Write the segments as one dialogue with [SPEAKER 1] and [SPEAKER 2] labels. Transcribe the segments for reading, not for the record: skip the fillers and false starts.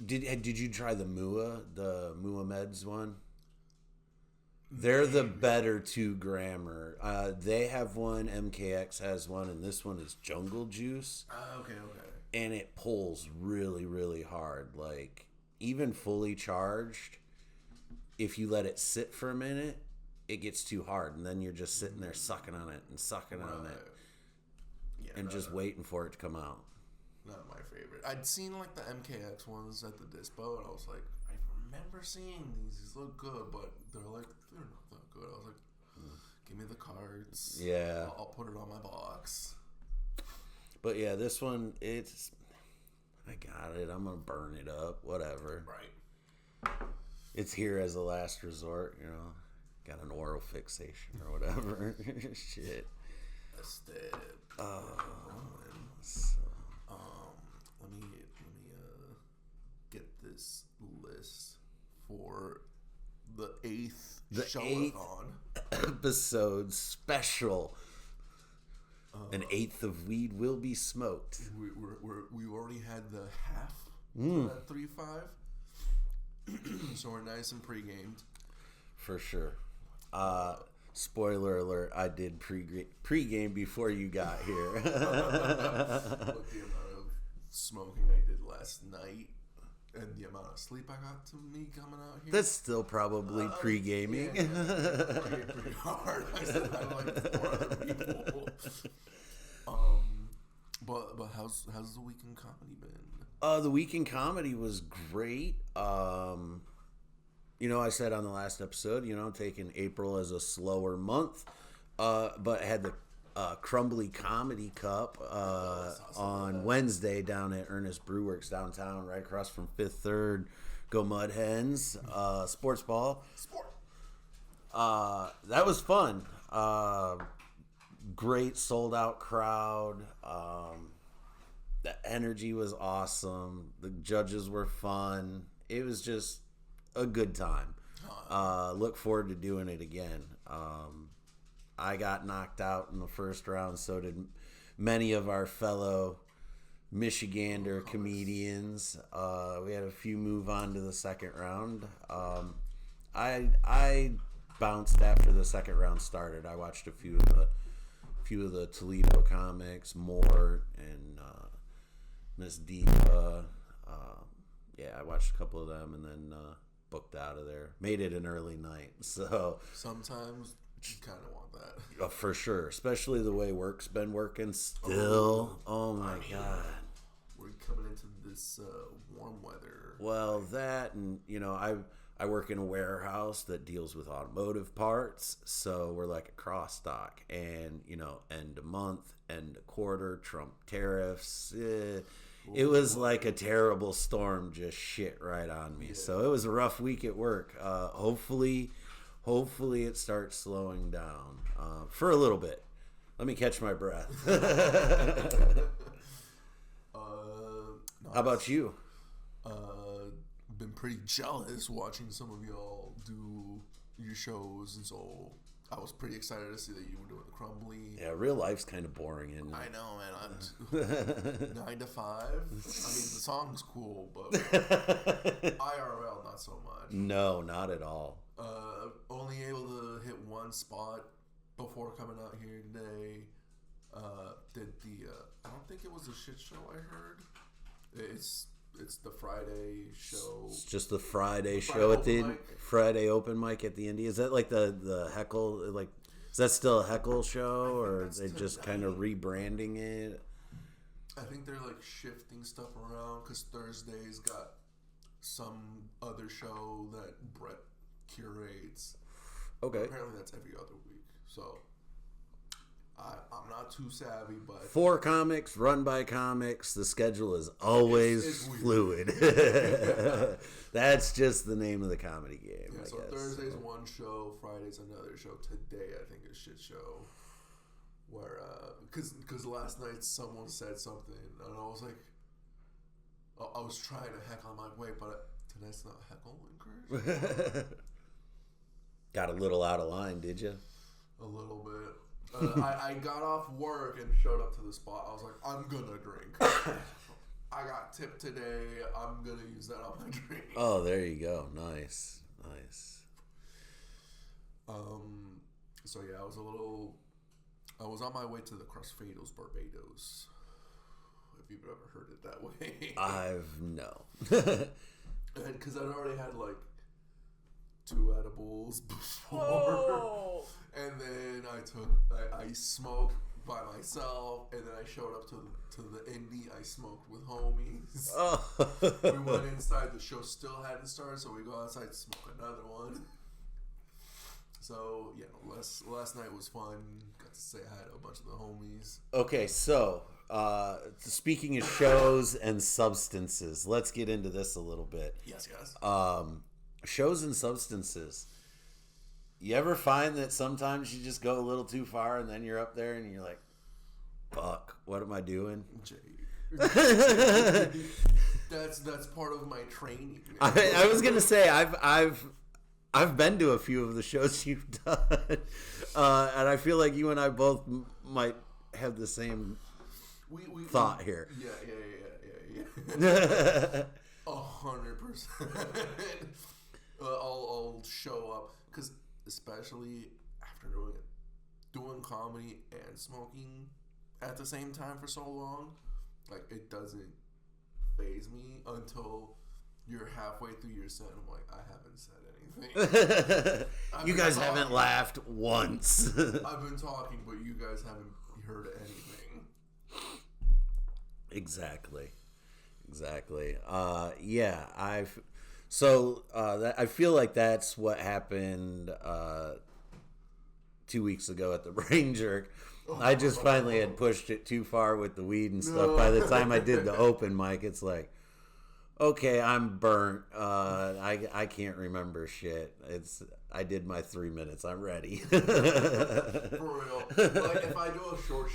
[SPEAKER 1] Did you try the Mua Meds one? They're the better 2 grammer. They have one, MKX has one, and this one is Jungle Juice.
[SPEAKER 2] Okay.
[SPEAKER 1] And it pulls really, really hard. Like, even fully charged, if you let it sit for a minute, it gets too hard. And then you're just sitting there sucking on it and sucking on it.
[SPEAKER 2] Yeah,
[SPEAKER 1] and just waiting for it to come out.
[SPEAKER 2] Not my favorite. I'd seen like the MKX ones at the dispo, and I was like, I remember seeing these. These look good, but they're not that good. I was like, give me the cards.
[SPEAKER 1] Yeah.
[SPEAKER 2] I'll put it on my box.
[SPEAKER 1] But yeah, this one, I got it. I'm going to burn it up. Whatever.
[SPEAKER 2] Right.
[SPEAKER 1] It's here as a last resort, you know. Got an oral fixation or whatever. Shit.
[SPEAKER 2] That's it.
[SPEAKER 1] So.
[SPEAKER 2] Let me get this list for the 8th show-a-thon.
[SPEAKER 1] Episode special. An 1/8 of weed will be smoked.
[SPEAKER 2] We already had the half at 3.5, so we're nice and pre-gamed.
[SPEAKER 1] For sure. Spoiler alert, I did pre-game before you got here.
[SPEAKER 2] Look, the amount of smoking I did last night and the amount of sleep I got to me coming out here.
[SPEAKER 1] That's still probably pre-gaming.
[SPEAKER 2] Yeah. Pretty hard. I said I like 4 other people. But how's the week in comedy been?
[SPEAKER 1] The week in comedy was great. You know, I said on the last episode, you know, taking April as a slower month, but I had the Crumbly Comedy Cup on Wednesday down at Ernest Brewworks downtown, right across from Fifth Third. Go Mud Hens, sports ball. That was fun. Great sold out crowd. The energy was awesome. The judges were fun. It was just a good time. Look forward to doing it again. I got knocked out in the first round, so did many of our fellow Michigander comedians. We had a few move on to the second round. I bounced after the second round started. I watched a few of the Toledo comics, Mort and Miss Diva. Yeah, I watched a couple of them and then booked out of there. Made it an early night. So
[SPEAKER 2] sometimes you kind of want that.
[SPEAKER 1] For sure, especially the way work's been working still. Oh my God.
[SPEAKER 2] We're coming into this warm weather.
[SPEAKER 1] Well, that and, you know, I work in a warehouse that deals with automotive parts, so we're like a cross stock. And, you know, end of month, end of quarter, Trump tariffs. It was like a terrible storm just shit right on me. Yeah. So it was a rough week at work. Hopefully it starts slowing down for a little bit. Let me catch my breath. How about you?
[SPEAKER 2] Been pretty jealous watching some of y'all do your shows, and so I was pretty excited to see that you were doing the Crumbly.
[SPEAKER 1] Yeah, real life's kind of boring, isn't it?
[SPEAKER 2] I know, man. 9 to 5. I mean, the song's cool, but IRL not so much.
[SPEAKER 1] No, not at all.
[SPEAKER 2] Only able to hit one spot before coming out here today. Did the I don't think it was a shit show. I heard it's the Friday show.
[SPEAKER 1] It's just the Friday show at the Friday open mic at the Indie. Is that like the Heckle? Like, is that still a Heckle show, or are they just kind of rebranding it?
[SPEAKER 2] I think they're like shifting stuff around because Thursday's got some other show that Brett curates.
[SPEAKER 1] Okay.
[SPEAKER 2] Apparently that's every other week. So I'm not too savvy, but
[SPEAKER 1] 4 comics run by comics. The schedule is always it's fluid. That's just the name of the comedy game.
[SPEAKER 2] Yeah,
[SPEAKER 1] I
[SPEAKER 2] so
[SPEAKER 1] guess.
[SPEAKER 2] Thursday's one show, Friday's another show. Today I think is shit show. Where because last night someone said something and I was like, I was trying to heckle. I'm like, wait, but tonight's not heckle encouraged.
[SPEAKER 1] Got a little out of line, did you?
[SPEAKER 2] A little bit. I got off work and showed up to the spot. I was like, I'm gonna drink. I got tipped today. I'm gonna use that on my drink.
[SPEAKER 1] Oh, there you go. Nice.
[SPEAKER 2] So yeah, I was on my way to the Crossfados Barbados. If you've ever heard it that way.
[SPEAKER 1] No.
[SPEAKER 2] Because I'd already had like 2 edibles before.
[SPEAKER 1] Oh.
[SPEAKER 2] And then I smoked by myself, and then I showed up to the indie. I smoked with homies.
[SPEAKER 1] Oh.
[SPEAKER 2] We went inside. The show still hadn't started, so we go outside to smoke another one. So yeah, last night was fun. Got to say hi to a bunch of the homies.
[SPEAKER 1] Okay, so speaking of shows and substances, let's get into this a little bit.
[SPEAKER 2] Yes.
[SPEAKER 1] Shows and substances. You ever find that sometimes you just go a little too far and then you're up there and you're like, fuck, what am I doing?
[SPEAKER 2] That's part of my training.
[SPEAKER 1] I was gonna say I've been to a few of the shows you've done, and I feel like you and I both might have the same thought here.
[SPEAKER 2] Yeah. 100%. I'll show up because especially after doing comedy and smoking at the same time for so long, like it doesn't faze me until you're halfway through your set. I'm like, I haven't said anything.
[SPEAKER 1] You guys haven't laughed once.
[SPEAKER 2] I've been talking, but you guys haven't heard anything.
[SPEAKER 1] Exactly. Yeah, I feel like that's what happened 2 weeks ago at the Brain Jerk. I just finally had pushed it too far with the weed and stuff. By the time I did the open mic, it's like, okay, I'm burnt. I can't remember shit. I did my 3 minutes. I'm ready.
[SPEAKER 2] For real. Like if I do a short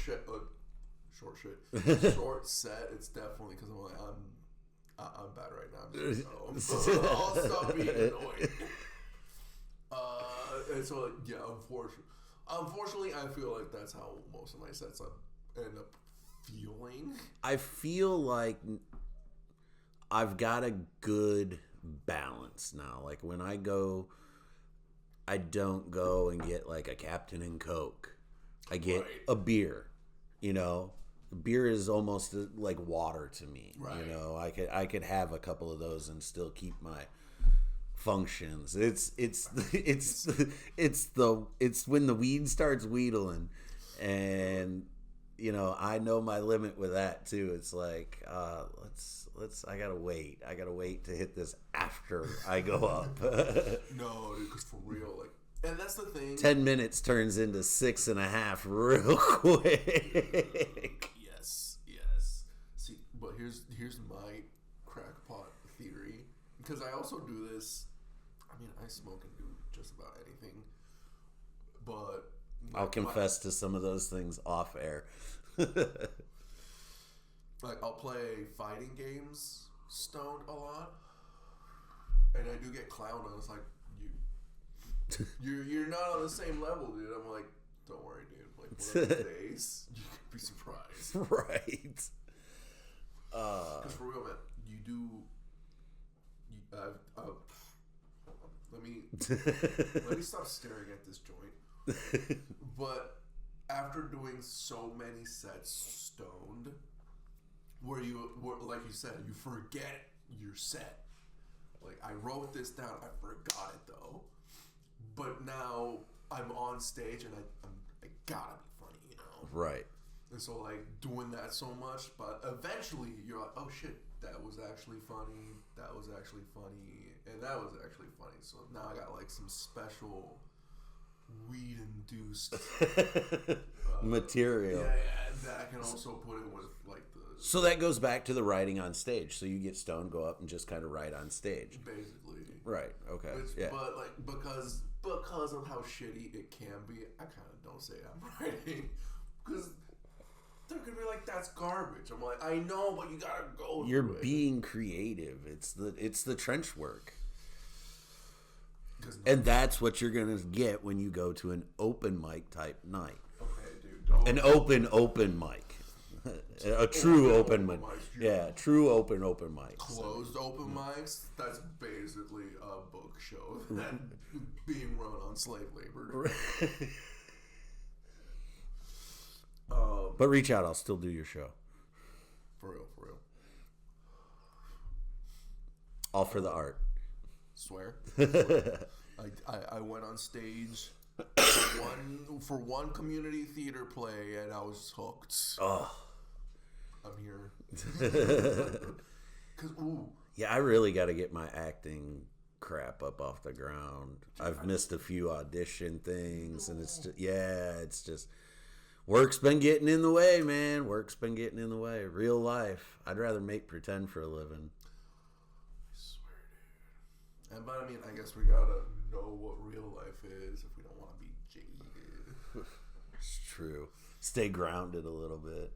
[SPEAKER 2] set, it's definitely because I'm like I'm bad right now. So I'll stop being annoying. And so yeah, unfortunately, I feel like that's how most of my sets end up feeling.
[SPEAKER 1] I feel like I've got a good balance now. Like when I go, I don't go and get like a Captain and Coke. I get a beer. You know, beer is almost like water to me. Right. You know, I could have a couple of those and still keep my functions. It's when the weed starts wheedling, and you know, I know my limit with that too. It's like I gotta wait to hit this after I go up.
[SPEAKER 2] No, because for real, like, and that's the thing.
[SPEAKER 1] 10 minutes turns into 6.5 real quick.
[SPEAKER 2] Yes. See, but here's my crackpot theory, because I also do this. I mean, I smoke and do just about anything, but
[SPEAKER 1] I'll confess to some of those things off air.
[SPEAKER 2] Like, I'll play fighting games stoned a lot, and I do get clowned on. It's like, you're not on the same level, dude. I'm like, don't worry, dude. Like, one of these days, you could be surprised.
[SPEAKER 1] Right.
[SPEAKER 2] Because for real, man, you do. Let me stop staring at this joint. But after doing so many sets stoned, where like you said, you forget your set. Like, I wrote this down, I forgot it though. But now I'm on stage and I gotta be funny, you know?
[SPEAKER 1] Right.
[SPEAKER 2] And so, like, doing that so much, but eventually you're like, oh shit, that was actually funny, and that was actually funny. So now I got like some special weed-induced
[SPEAKER 1] material.
[SPEAKER 2] Yeah, that I can also put in with like the.
[SPEAKER 1] So that goes back to the writing on stage. So you get stoned, go up, and just kind of write on stage.
[SPEAKER 2] Basically.
[SPEAKER 1] Right. Okay.
[SPEAKER 2] Yeah. But like because of how shitty it can be, I kind of don't say I'm writing because they're gonna be like, that's garbage. I'm like, I know, but you gotta go.
[SPEAKER 1] You're being creative. It's the trench work. And that's what you're gonna get when you go to an open mic type night.
[SPEAKER 2] Okay, dude.
[SPEAKER 1] An open mic. A true open mic.
[SPEAKER 2] mics.
[SPEAKER 1] Yeah, true open mic.
[SPEAKER 2] Closed open mics, that's basically a book show that being run on slave labor.
[SPEAKER 1] But reach out, I'll still do your show.
[SPEAKER 2] For real.
[SPEAKER 1] All for the art.
[SPEAKER 2] Swear. I went on stage for one community theater play and I was hooked.
[SPEAKER 1] Oh.
[SPEAKER 2] I'm here. 'Cause,
[SPEAKER 1] Yeah, I really got to get my acting crap up off the ground. I've missed a few audition things, and it's just work's been getting in the way, man. Work's been getting in the way. Real life. I'd rather make pretend for a living.
[SPEAKER 2] I swear, dude. But I mean, I guess we gotta know what real life is if we don't want to be jaded.
[SPEAKER 1] It's true. Stay grounded a little bit.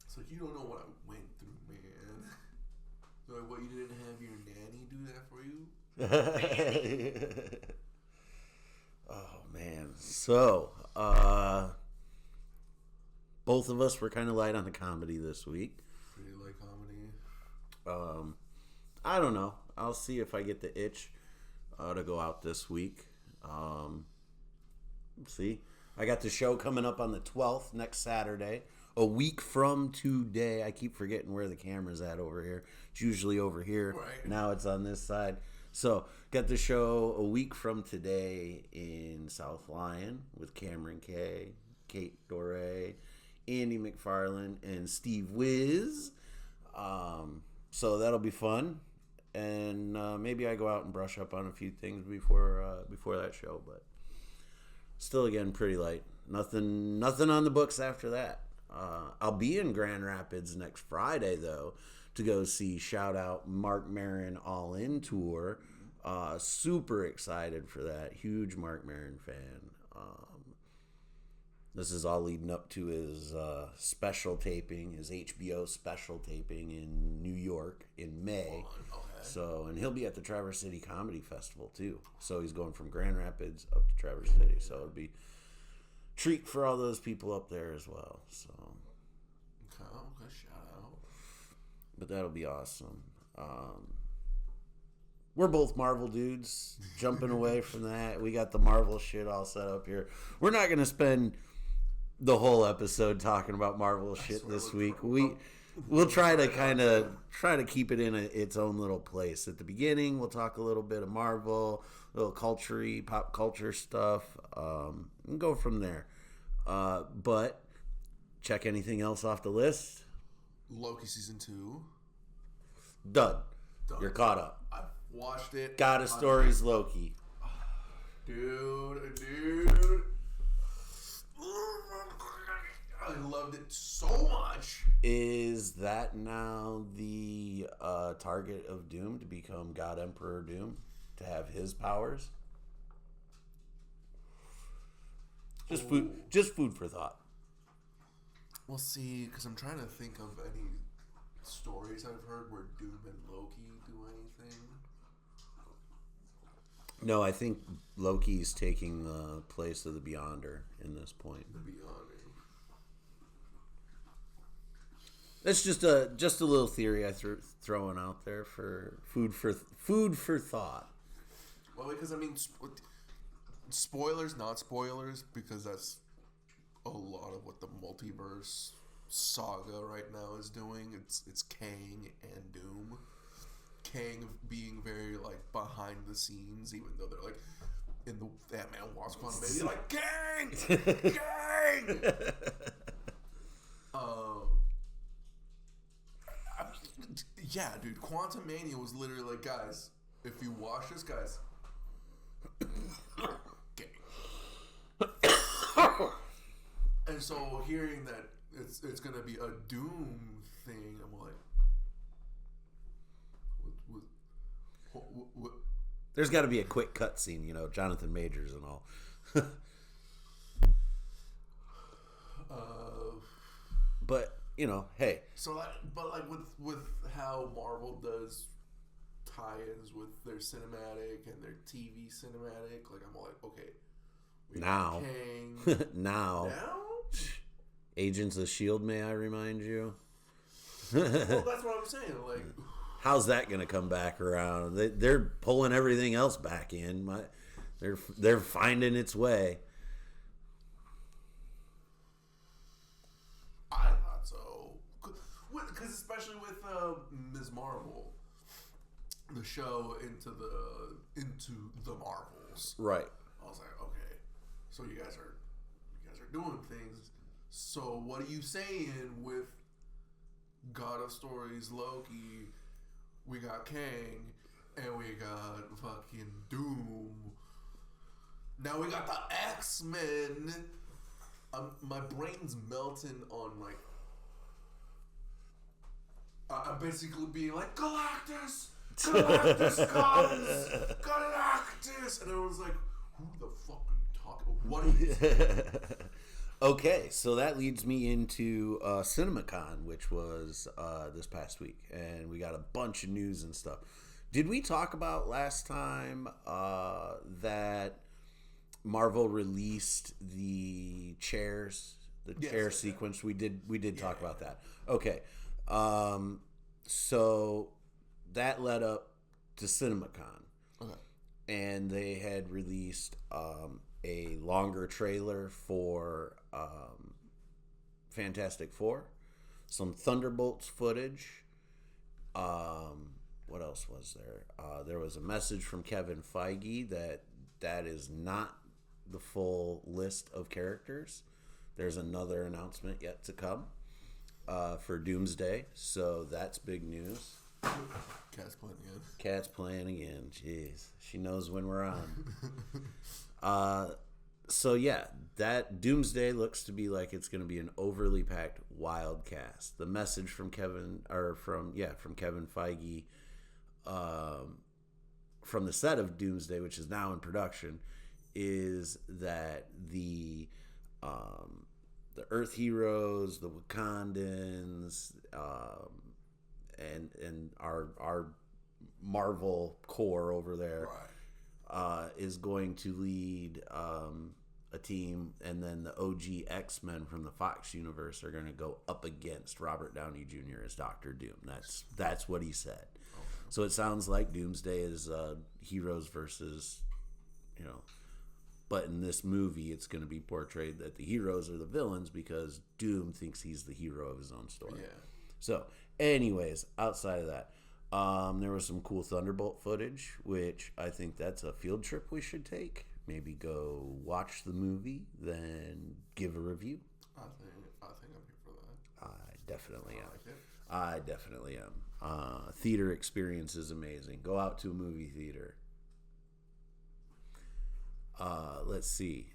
[SPEAKER 2] It's like you don't know what I went through, man. Like, what, you didn't have your nanny do that for you?
[SPEAKER 1] Oh man. So, both of us were kind of light on the comedy this week.
[SPEAKER 2] Pretty light comedy.
[SPEAKER 1] I don't know. I'll see if I get the itch to go out this week. See, I got the show coming up on the 12th, next Saturday. A week from today. I keep forgetting where the camera's at over here. It's usually over here.
[SPEAKER 2] Right.
[SPEAKER 1] Now it's on this side. So, got the show a week from today in South Lyon with Cameron Kay, Kate Doré, Andy McFarland, and Steve Wiz. So that'll be fun. And maybe I go out and brush up on a few things before that show. But still, again, pretty light. Nothing on the books after that. I'll be in Grand Rapids next Friday, though, to go see Shout Out Mark Maron All In Tour. Super excited for that. Huge Mark Maron fan. This is all leading up to his special taping, his HBO special taping in New York in May.
[SPEAKER 2] Okay.
[SPEAKER 1] So, and he'll be at the Traverse City Comedy Festival, too. So he's going from Grand Rapids up to Traverse City. So it'll be treat for all those people up there as well. So,
[SPEAKER 2] Okay, shout out.
[SPEAKER 1] but that'll be awesome. We're both Marvel dudes. Jumping away from that, we got the Marvel shit all set up here. We're not gonna spend the whole episode talking about Marvel shit this week. We'll try to keep it in its own little place. At the beginning, we'll talk a little bit of Marvel, a little pop culture stuff, and go from there. But check anything else off the list.
[SPEAKER 2] Loki season 2.
[SPEAKER 1] Done. You're caught up.
[SPEAKER 2] I watched it.
[SPEAKER 1] God of Stories Loki.
[SPEAKER 2] Dude. I loved it so much.
[SPEAKER 1] Is that now the target of Doom, to become God Emperor Doom, to have his powers? Just food for thought.
[SPEAKER 2] We'll see, because I'm trying to think of any stories I've heard where Doom and Loki do anything.
[SPEAKER 1] No, I think Loki's taking the place of the Beyonder in this point.
[SPEAKER 2] The Beyonder.
[SPEAKER 1] That's just a little theory I throwing out there for food for thought.
[SPEAKER 2] Well, because I mean, spoilers, not spoilers, because that's a lot of what the multiverse saga right now is doing. It's Kang and Doom. Kang being very like behind the scenes, even though they're like in the Ant-Man Wasp Quantumania, like Kang. Yeah, dude, Quantumania was literally like, guys, if you watch this, guys, and so hearing that it's gonna be a Doom thing, I'm like, what?
[SPEAKER 1] There's got to be a quick cut scene, Jonathan Majors and all. But hey.
[SPEAKER 2] So, but with how Marvel does tie-ins with their cinematic and their TV cinematic, like I'm all like, okay, we
[SPEAKER 1] now,
[SPEAKER 2] got Kang.
[SPEAKER 1] now, Agents of Shield, may I remind you?
[SPEAKER 2] Well, that's what I'm saying. Like,
[SPEAKER 1] How's that going to come back around? They're pulling everything else back in. They're finding its way.
[SPEAKER 2] I thought so. Because especially with Ms. Marvel, the show into the Marvels.
[SPEAKER 1] Right.
[SPEAKER 2] I was like, okay, so you guys are doing things. So what are you saying with God of Stories, Loki? We got Kang, and we got fucking Doom. Now we got the X-Men. My brain's melting on like. I'm basically being like, Galactus comes, Galactus, and everyone's like, who the fuck are you talking about? What are you saying?
[SPEAKER 1] Okay, so that leads me into CinemaCon, which was this past week, and we got a bunch of news and stuff. Did we talk about last time that Marvel released the chairs, chair sequence? We did talk about that. Okay, so that led up to CinemaCon.
[SPEAKER 2] Okay.
[SPEAKER 1] And they had released a longer trailer for Fantastic Four, some Thunderbolts footage. What else was there? There was a message from Kevin Feige that is not the full list of characters. There's another announcement yet to come for Doomsday, so that's big news.
[SPEAKER 2] Cat's playing again.
[SPEAKER 1] Cat's playing again. Jeez, she knows when we're on. So yeah, that Doomsday looks to be like it's going to be an overly packed wild cast. The message from Kevin Feige, from the set of Doomsday, which is now in production, is that the Earth heroes, the Wakandans, and our Marvel core over there, right, is going to lead a team, and then the OG X-Men from the Fox universe are going to go up against Robert Downey Jr. as Doctor Doom. That's what he said. Okay. So it sounds like Doomsday is heroes versus, but in this movie it's going to be portrayed that the heroes are the villains because Doom thinks he's the hero of his own story. Yeah. So anyways, outside of that, there was some cool Thunderbolt footage, which I think that's a field trip we should take. Maybe go watch the movie, then give a review.
[SPEAKER 2] I think I'm here for that.
[SPEAKER 1] I definitely am.
[SPEAKER 2] Like it.
[SPEAKER 1] I definitely am. Theater experience is amazing. Go out to a movie theater. Let's see.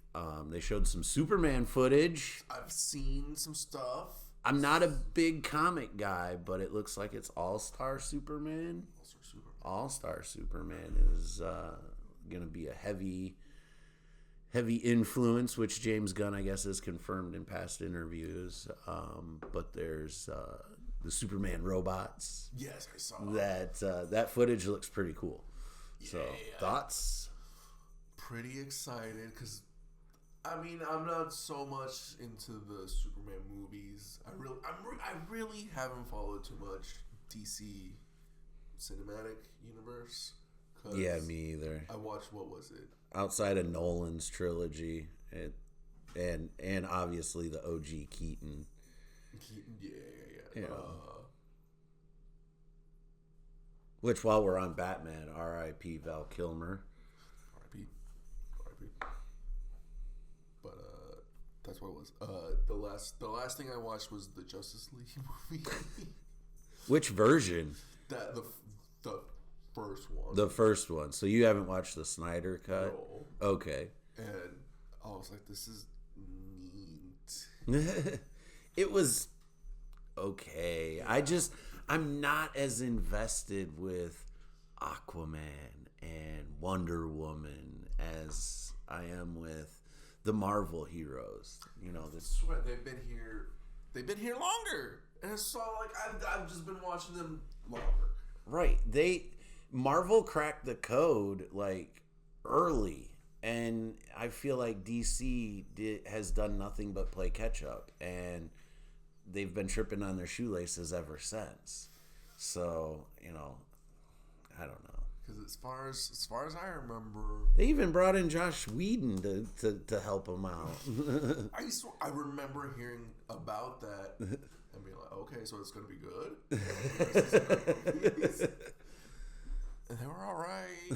[SPEAKER 1] They showed some Superman footage.
[SPEAKER 2] I've seen some stuff.
[SPEAKER 1] I'm not a big comic guy, but it looks like it's All-Star Superman. All-Star Superman is going to be a heavy influence, which James Gunn, I guess, has confirmed in past interviews. But there's the Superman robots.
[SPEAKER 2] Yes, I saw
[SPEAKER 1] that footage looks pretty cool. Yeah. So, thoughts?
[SPEAKER 2] Pretty excited because, I'm not so much into the Superman movies. I really haven't followed too much DC cinematic universe.
[SPEAKER 1] Yeah, me either.
[SPEAKER 2] I watched, what was it?
[SPEAKER 1] Outside of Nolan's trilogy, and obviously the OG Keaton.
[SPEAKER 2] Yeah.
[SPEAKER 1] Which, while we're on Batman, R.I.P. Val Kilmer.
[SPEAKER 2] R.I.P. But that's what it was. The last thing I watched was the Justice League movie.
[SPEAKER 1] Which version?
[SPEAKER 2] The first one.
[SPEAKER 1] The first one. So you haven't watched the Snyder cut?
[SPEAKER 2] No.
[SPEAKER 1] Okay.
[SPEAKER 2] And I was like, this is neat.
[SPEAKER 1] It was okay. Yeah. I'm not as invested with Aquaman and Wonder Woman as I am with the Marvel heroes.
[SPEAKER 2] I swear they've been here longer. And so I've just been watching them longer.
[SPEAKER 1] Right. Marvel cracked the code early. And I feel like DC has done nothing but play catch up, and they've been tripping on their shoelaces ever since. So, I don't know.
[SPEAKER 2] Because as far as I remember,
[SPEAKER 1] they even brought in Josh Whedon to help them out.
[SPEAKER 2] I remember hearing about that and being like, okay, so it's gonna be good. And they were all right.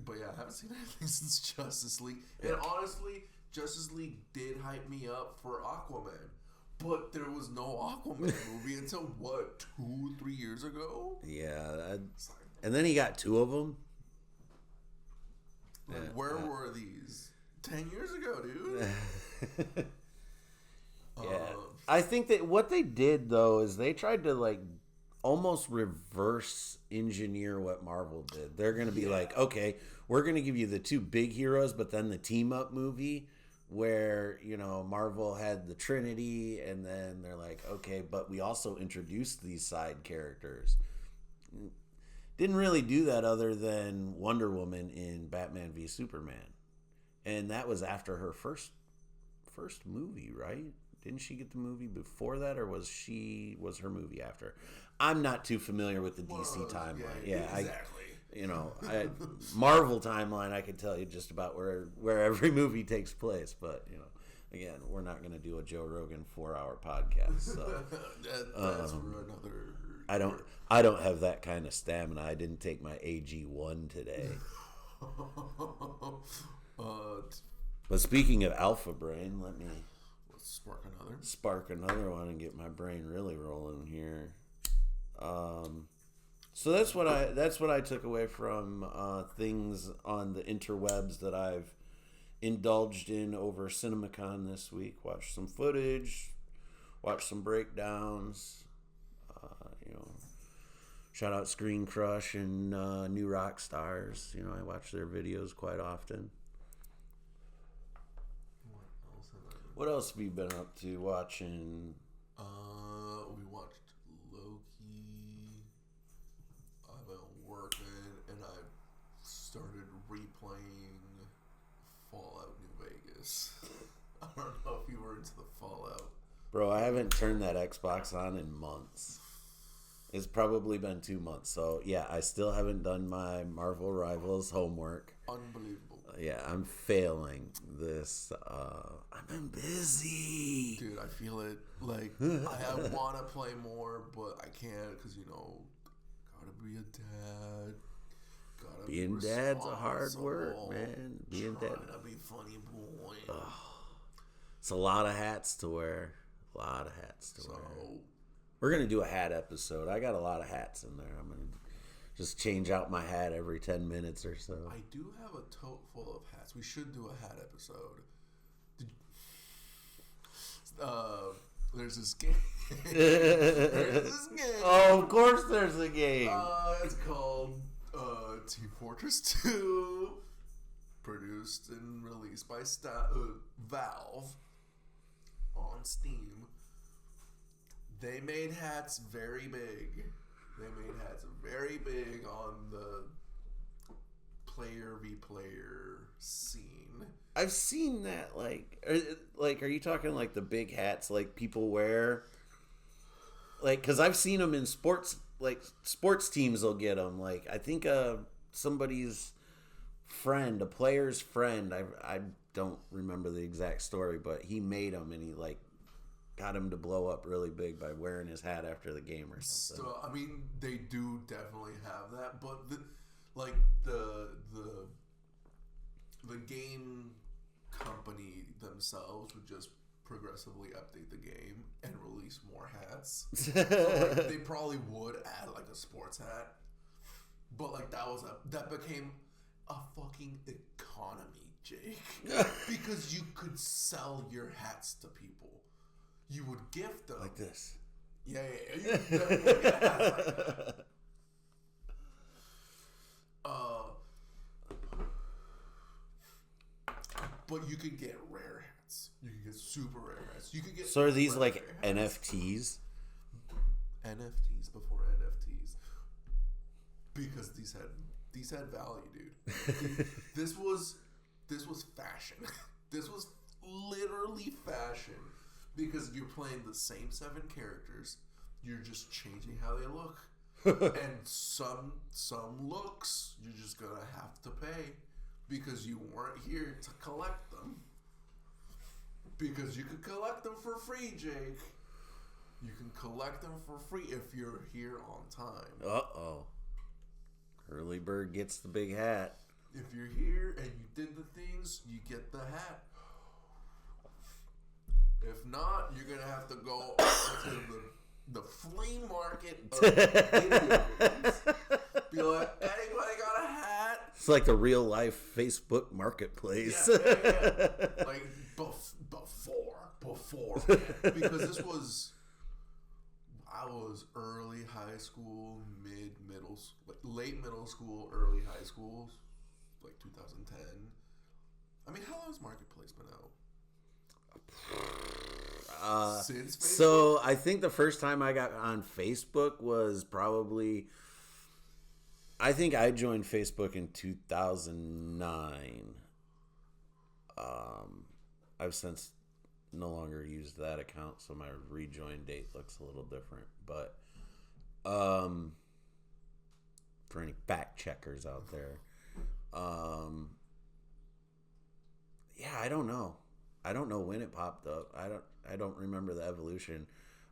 [SPEAKER 2] But yeah, I haven't seen anything since Justice League. And honestly, Justice League did hype me up for Aquaman. But there was no Aquaman movie until, 2-3 years ago?
[SPEAKER 1] Yeah. And then he got 2 of them.
[SPEAKER 2] Like, where were these? 10 years ago, dude.
[SPEAKER 1] Yeah. I think that what they did, though, is they tried to, almost reverse engineer what Marvel did. They're going to be like, okay, we're going to give you the 2 big heroes, but then the team-up movie where, Marvel had the Trinity, and then they're like, okay, but we also introduced these side characters. Didn't really do that other than Wonder Woman in Batman v Superman. And that was after her first movie, right? Didn't she get the movie before that, or was her movie after? I'm not too familiar with the DC timeline. Yeah,
[SPEAKER 2] exactly.
[SPEAKER 1] Marvel timeline, I can tell you just about where every movie takes place, but again, we're not going to do a Joe Rogan 4-hour podcast. So
[SPEAKER 2] that's for another.
[SPEAKER 1] I don't have that kind of stamina. I didn't take my AG1 today. But speaking of Alpha Brain,
[SPEAKER 2] let's
[SPEAKER 1] spark another one and get my brain really rolling here. So that's what I took away from things on the interwebs that I've indulged in over CinemaCon this week. Watched some footage, watched some breakdowns. Shout out Screen Crush and New Rock Stars. I watch their videos quite often. What else have you been up to watching?
[SPEAKER 2] We watched Loki. I've been working, and I started replaying Fallout New Vegas. I don't know if you were into the Fallout.
[SPEAKER 1] Bro, I haven't turned that Xbox on in months. It's probably been 2 months. So, yeah, I still haven't done my Marvel Rivals homework.
[SPEAKER 2] Unbelievable.
[SPEAKER 1] Yeah, I'm failing this. I've been busy.
[SPEAKER 2] Dude, I feel it. I want to play more, but I can't because, gotta be a dad.
[SPEAKER 1] Being dad's a hard work, man. Being dad.
[SPEAKER 2] Trying to be funny boy.
[SPEAKER 1] It's a lot of hats to wear. Wear. We're going to do a hat episode. I got a lot of hats in there. I'm going to just change out my hat every 10 minutes or so.
[SPEAKER 2] I do have a tote full of hats. We should do a hat episode. There's this game.
[SPEAKER 1] Oh, of course there's a game.
[SPEAKER 2] It's called Team Fortress 2. Produced and released by Valve on Steam. They made hats very big. On the player v player scene.
[SPEAKER 1] I've seen that. Are you talking like the big hats like people wear? Because I've seen them in sports. Sports teams will get them. I think somebody's friend, a player's friend. I don't remember the exact story, but he made them and he got him to blow up really big by wearing his hat after the game or something.
[SPEAKER 2] So, I mean, they do definitely have that, but the game company themselves would just progressively update the game and release more hats. So, they probably would add a sports hat, but that became a fucking economy, Jake, because you could sell your hats to people. You would gift them.
[SPEAKER 1] Like this.
[SPEAKER 2] Yeah. You definitely get hats like that. But you could get rare hats. You can get super rare hats. You could get.
[SPEAKER 1] So are these NFTs?
[SPEAKER 2] NFTs before NFTs. because these had value, dude. This was fashion. This was literally fashion because you're playing the same 7 characters. You're just changing how they look, and some looks you're just gonna have to pay because you weren't here to collect them. Because you could collect them for free, Jake. You can collect them for free if you're here on time.
[SPEAKER 1] Uh-oh. Early bird gets the big hat.
[SPEAKER 2] If you're here and you did the things, you get the hat. If not, you're going to have to go to the flea market of video games. Be like, anybody got a hat?
[SPEAKER 1] It's like the real life Facebook marketplace.
[SPEAKER 2] Yeah. Like, before, man. Because I was early high school, late middle school, early high school, like 2010. I mean, how long has Marketplace been out? Since Facebook?
[SPEAKER 1] So I think the first time I got on Facebook was probably, I think I joined Facebook in 2009. I've since no longer used that account, so my rejoin date looks a little different. But for any fact checkers out there, yeah, I don't know. I don't know when it popped up. I don't remember the evolution.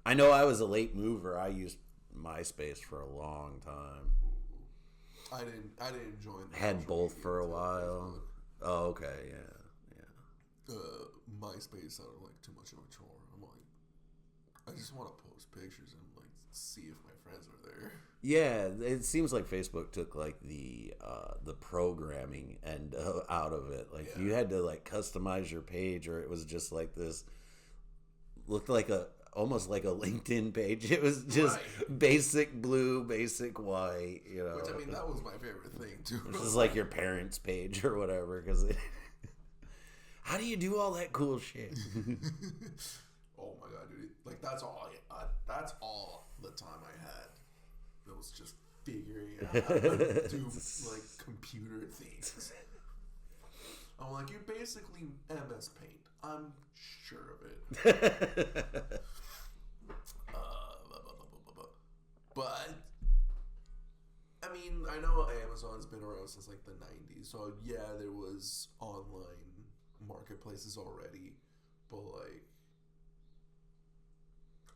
[SPEAKER 1] I know I was a late mover. I used MySpace for a long time.
[SPEAKER 2] I didn't join.
[SPEAKER 1] Had both for a while. Oh, okay, yeah.
[SPEAKER 2] MySpace sounded like too much of a chore. I'm like, I just want to post pictures and like see if my friends are there.
[SPEAKER 1] Yeah, it seems like Facebook took like the programming end out of it. Like you had to like customize your page, or it was just like this. Looked like almost like a LinkedIn page. It was just basic blue, basic white. You know,
[SPEAKER 2] which I mean that was my favorite thing too.
[SPEAKER 1] This is like your parents' page or whatever, because. How do you do all that cool shit?
[SPEAKER 2] Oh my god, dude! Like that's all the time I had. It was just figuring out how to do like computer things. I'm like, you're basically MS Paint. I'm sure of it. But I mean, I know Amazon's been around since like the 90s, so yeah, there was online marketplaces already, but like,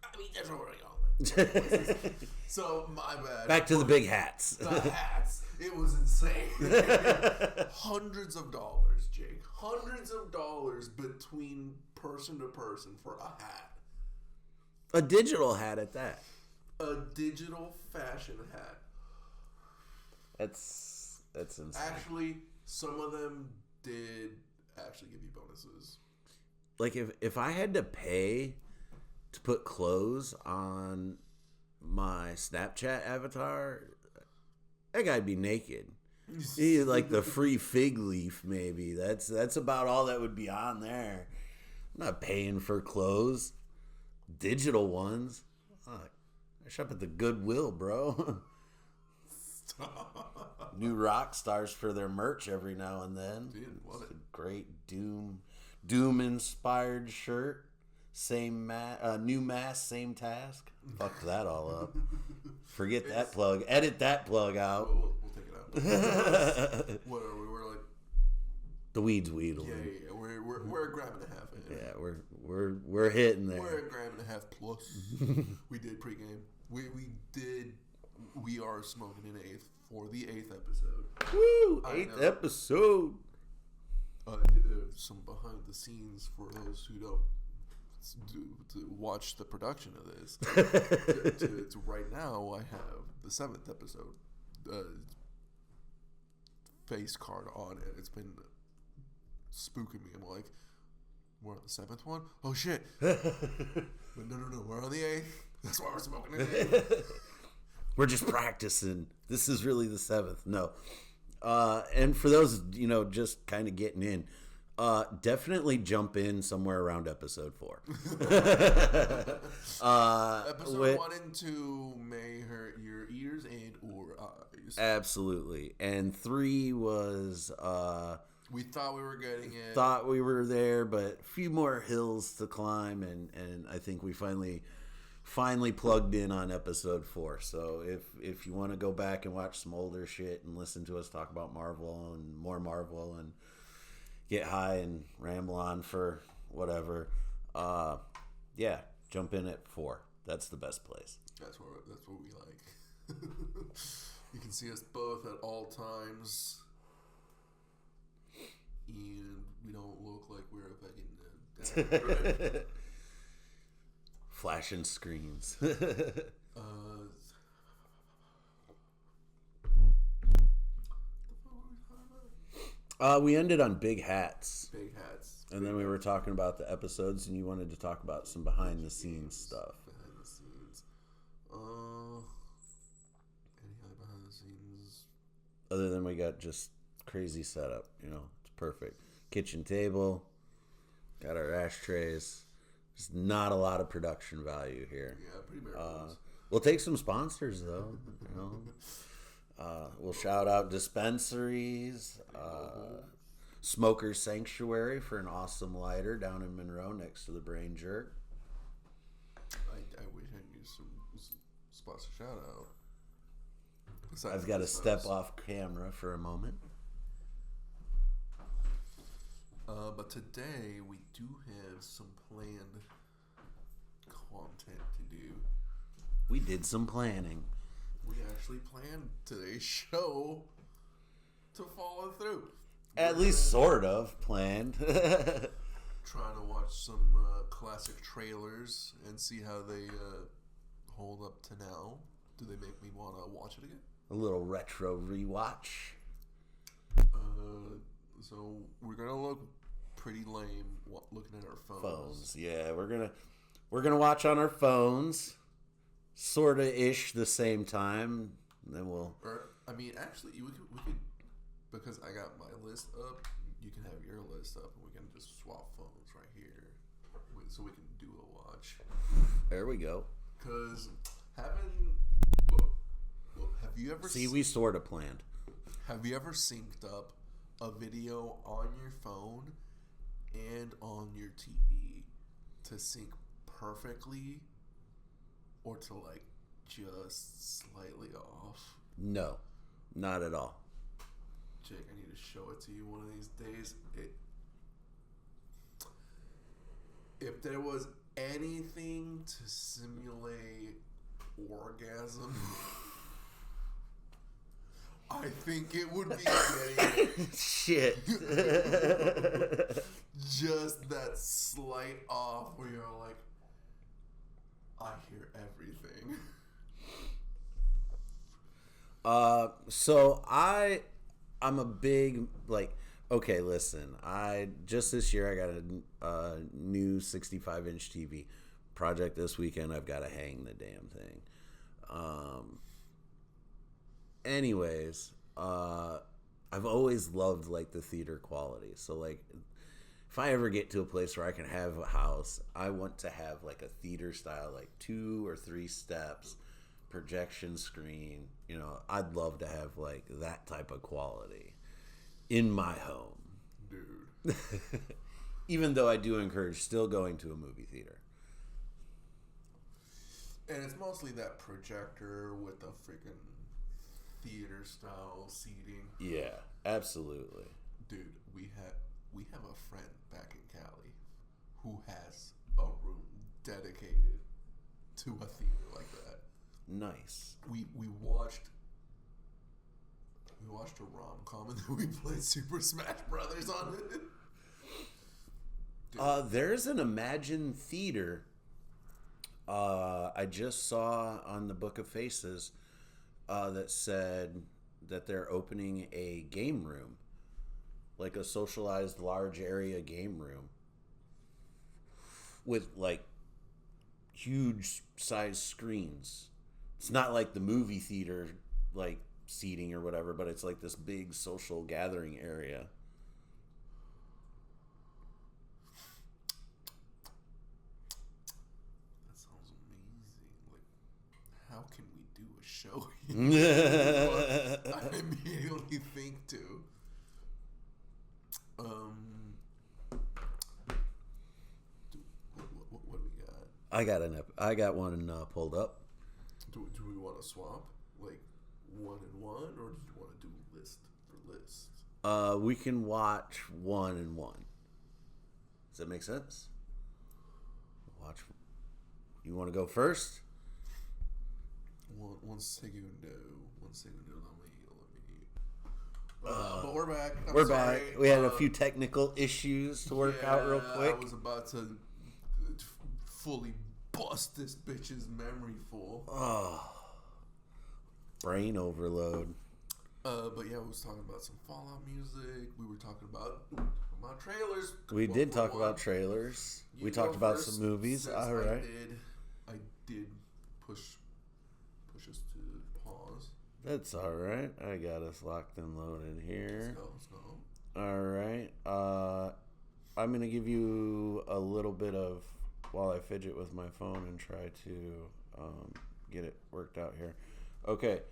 [SPEAKER 2] I mean, there's already online marketplaces. So my bad.
[SPEAKER 1] Back to the big hats.
[SPEAKER 2] The hats. It was insane. Hundreds of dollars, Jake. Hundreds of dollars between person to person for a hat.
[SPEAKER 1] A digital hat at that.
[SPEAKER 2] A digital fashion hat.
[SPEAKER 1] That's insane.
[SPEAKER 2] Actually, some of them did actually give you bonuses.
[SPEAKER 1] Like if I had to pay to put clothes on my Snapchat avatar, that guy'd be naked. Like the free fig leaf, maybe. That's about all that would be on there. I'm not paying for clothes. Digital ones. I shop at the Goodwill, bro. New rock stars for their merch every now and then.
[SPEAKER 2] Dude, love it.
[SPEAKER 1] A great Doom inspired shirt. Same new mask, same task. Fucked that all up. Forget that plug. Edit that plug out.
[SPEAKER 2] We'll take it out. What are we? We're like
[SPEAKER 1] the weeds wheedle.
[SPEAKER 2] Yeah. We're a gram and a half in.
[SPEAKER 1] Yeah, we're hitting there.
[SPEAKER 2] We're a gram and a half plus. We did pregame. We are smoking an eighth for the 8th episode.
[SPEAKER 1] Woo! 8th episode.
[SPEAKER 2] Some behind the scenes for those who don't to watch the production of this. to right now, I have the 7th episode face card on it. It's been spooking me. I'm like, we're on the 7th one? Oh shit! But no, we're on the 8th. That's why we're smoking an 8th.
[SPEAKER 1] We're just practicing. This is really the 7th. No. And for those, just kind of getting in, definitely jump in somewhere around episode 4.
[SPEAKER 2] Episode 1 and 2 may hurt your ears and or eyes.
[SPEAKER 1] Absolutely. And 3 was
[SPEAKER 2] we thought we were getting it.
[SPEAKER 1] Thought we were there, but a few more hills to climb, and I think we finally plugged in on episode 4. So if you want to go back and watch some older shit and listen to us talk about Marvel and more Marvel and get high and ramble on for whatever, yeah, jump in at 4. That's the best place.
[SPEAKER 2] That's what we like. You can see us both at all times, and we don't look like we're fucking dead.
[SPEAKER 1] Flashing screens. We ended on big hats.
[SPEAKER 2] Big hats.
[SPEAKER 1] And then we were talking about the episodes, and you wanted to talk about some behind the scenes stuff.
[SPEAKER 2] Behind the scenes. Any other behind the scenes?
[SPEAKER 1] Other than we got just crazy setup, it's perfect. Kitchen table, got our ashtrays. There's not a lot of production value here.
[SPEAKER 2] Yeah, pretty bare bones.
[SPEAKER 1] We'll take some sponsors though. We'll shout out dispensaries, Smoker Sanctuary for an awesome lighter down in Monroe next to the Brain Jerk.
[SPEAKER 2] I wish I knew some spots to shout out.
[SPEAKER 1] I've got to step off camera for a moment.
[SPEAKER 2] But today we do have some planned content to do.
[SPEAKER 1] We did some planning.
[SPEAKER 2] We actually planned today's show to follow through.
[SPEAKER 1] At least sort of planned.
[SPEAKER 2] Trying to watch some classic trailers and see how they hold up to now. Do they make me want to watch it again?
[SPEAKER 1] A little retro rewatch.
[SPEAKER 2] So we're gonna look pretty lame looking at our phones.
[SPEAKER 1] Yeah, we're gonna watch on our phones, sorta ish the same time. And then we'll.
[SPEAKER 2] Actually, we could, because I got my list up. You can have your list up, and we can just swap phones right here, so we can do a watch.
[SPEAKER 1] There we go.
[SPEAKER 2] Because have you ever
[SPEAKER 1] we sorta planned.
[SPEAKER 2] Have you ever synced up a video on your phone and on your TV to sync perfectly, or to just slightly off?
[SPEAKER 1] No, not at all.
[SPEAKER 2] Jake, I need to show it to you one of these days. If there was anything to simulate orgasm, I think it would be getting
[SPEAKER 1] shit.
[SPEAKER 2] Just that slight off where you're like, I hear everything.
[SPEAKER 1] So I'm a big okay, listen. Just this year I got a new 65-inch TV. Project this weekend. I've got to hang the damn thing. Anyways, I've always loved the theater quality. So if I ever get to a place where I can have a house, I want to have a theater style, 2 or 3 steps, projection screen. I'd love to have that type of quality in my home,
[SPEAKER 2] dude.
[SPEAKER 1] Even though I do encourage still going to a movie theater.
[SPEAKER 2] And it's mostly that projector with the freaking theater style seating.
[SPEAKER 1] Yeah, absolutely.
[SPEAKER 2] Dude, we have a friend back in Cali who has a room dedicated to a theater like that.
[SPEAKER 1] Nice.
[SPEAKER 2] We watched a rom-com and then we played Super Smash Brothers on it.
[SPEAKER 1] There's an Imagine Theater. I just saw on the Book of Faces that said that they're opening a game room, a socialized large area game room with huge size screens. It's not like the movie theater seating or whatever, but it's this big social gathering area.
[SPEAKER 2] How can we do a show here?
[SPEAKER 1] I got one pulled up.
[SPEAKER 2] Do we want to swap like 1 and 1, or do you want to do list for list?
[SPEAKER 1] We can watch 1 and 1. Does that make sense? Watch. You want to go first?
[SPEAKER 2] One second, no. But we're back.
[SPEAKER 1] We're back. We had a few technical issues to work out real quick.
[SPEAKER 2] I was about to fully bust this bitch's memory full.
[SPEAKER 1] Oh, brain overload.
[SPEAKER 2] But yeah, we was talking about some Fallout music. We were talking about trailers.
[SPEAKER 1] We did talk about trailers. We talked about some movies. All right.
[SPEAKER 2] I did push us to pause.
[SPEAKER 1] That's all right. I got us locked and loaded here.
[SPEAKER 2] Let's go.
[SPEAKER 1] All right. I'm going to give you a little bit of, while I fidget with my phone and try to get it worked out here. Okay.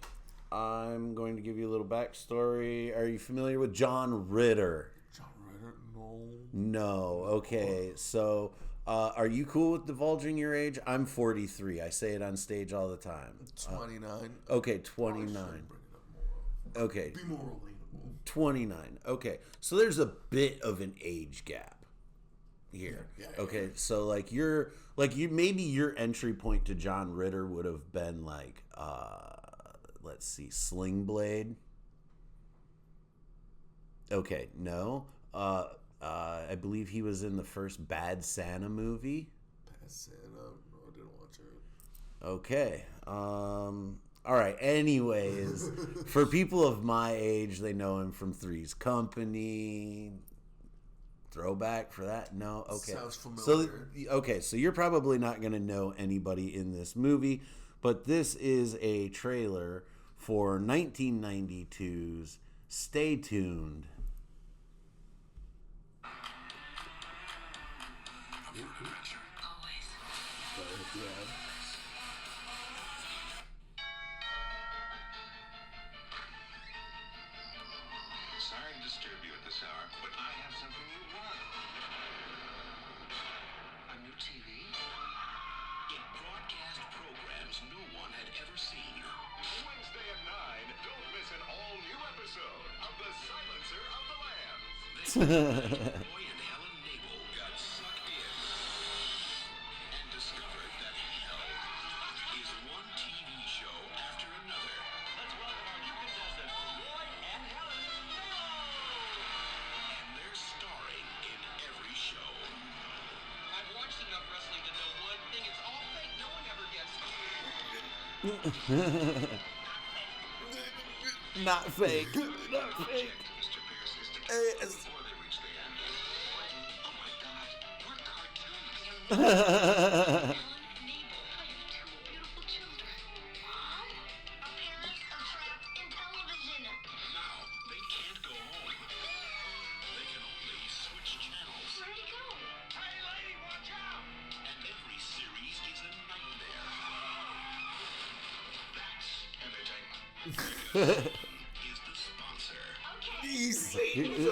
[SPEAKER 1] I'm going to give you a little backstory. Are you familiar with John Ritter?
[SPEAKER 2] John Ritter? No.
[SPEAKER 1] No. Okay. So, are you cool with divulging your age? I'm 43. I say it on stage all the time.
[SPEAKER 2] 29.
[SPEAKER 1] Okay, 29. Okay.
[SPEAKER 2] Be more relatable.
[SPEAKER 1] 29. Okay. So there's a bit of an age gap here.
[SPEAKER 2] Yeah.
[SPEAKER 1] Okay. So you maybe your entry point to John Ritter would have been like let's see, Sling Blade. Okay, no. I believe he was in the first Bad Santa movie.
[SPEAKER 2] Bad Santa? No, I didn't watch it.
[SPEAKER 1] Okay. All right. Anyways, for people of my age, they know him from Three's Company. Throwback for that? No? Okay.
[SPEAKER 2] Sounds familiar.
[SPEAKER 1] So you're probably not going to know anybody in this movie, but this is a trailer for 1992's Stay Tuned.
[SPEAKER 3] Sorry to disturb you at this hour, but I have something you want. A new TV? It broadcast programs no one had ever seen. Wednesday at 9, don't miss an all-new episode of The Silencer of the Lambs. Roy and Helen Nabel got sucked in and discovered that hell is one TV show after another. Let's welcome our new contestants, Roy and Helen Nabel. And they're starring in every show.
[SPEAKER 4] I've watched enough wrestling to know one thing. It's all fake. No one ever gets
[SPEAKER 1] Not fake. Not fake.
[SPEAKER 3] Mr. Pierce is to before they reach the end. Oh my God, we're cartoons.
[SPEAKER 4] Helen Nabel. I have two beautiful children. Mom, our parents are trapped in television.
[SPEAKER 3] Now they can't go home. They can only switch channels.
[SPEAKER 4] Where'd he go?
[SPEAKER 3] Hey, lady, watch out! And every series is a nightmare. That's entertainment. Is the sponsor.
[SPEAKER 4] Okay.
[SPEAKER 2] Easy.
[SPEAKER 4] Very good.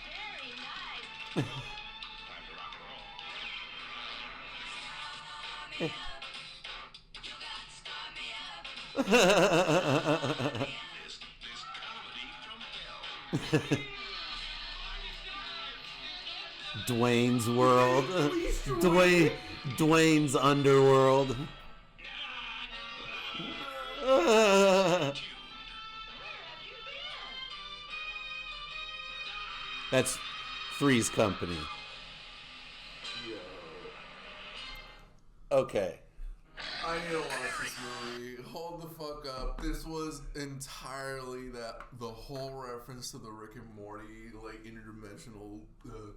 [SPEAKER 4] Very nice.
[SPEAKER 3] Time to rock and roll. This comedy from hell.
[SPEAKER 1] Dwayne's World. Dwayne's Underworld. That's Three's Company. Okay.
[SPEAKER 2] I need to watch this movie. Hold the fuck up. This was entirely the whole reference to the Rick and Morty, like, interdimensional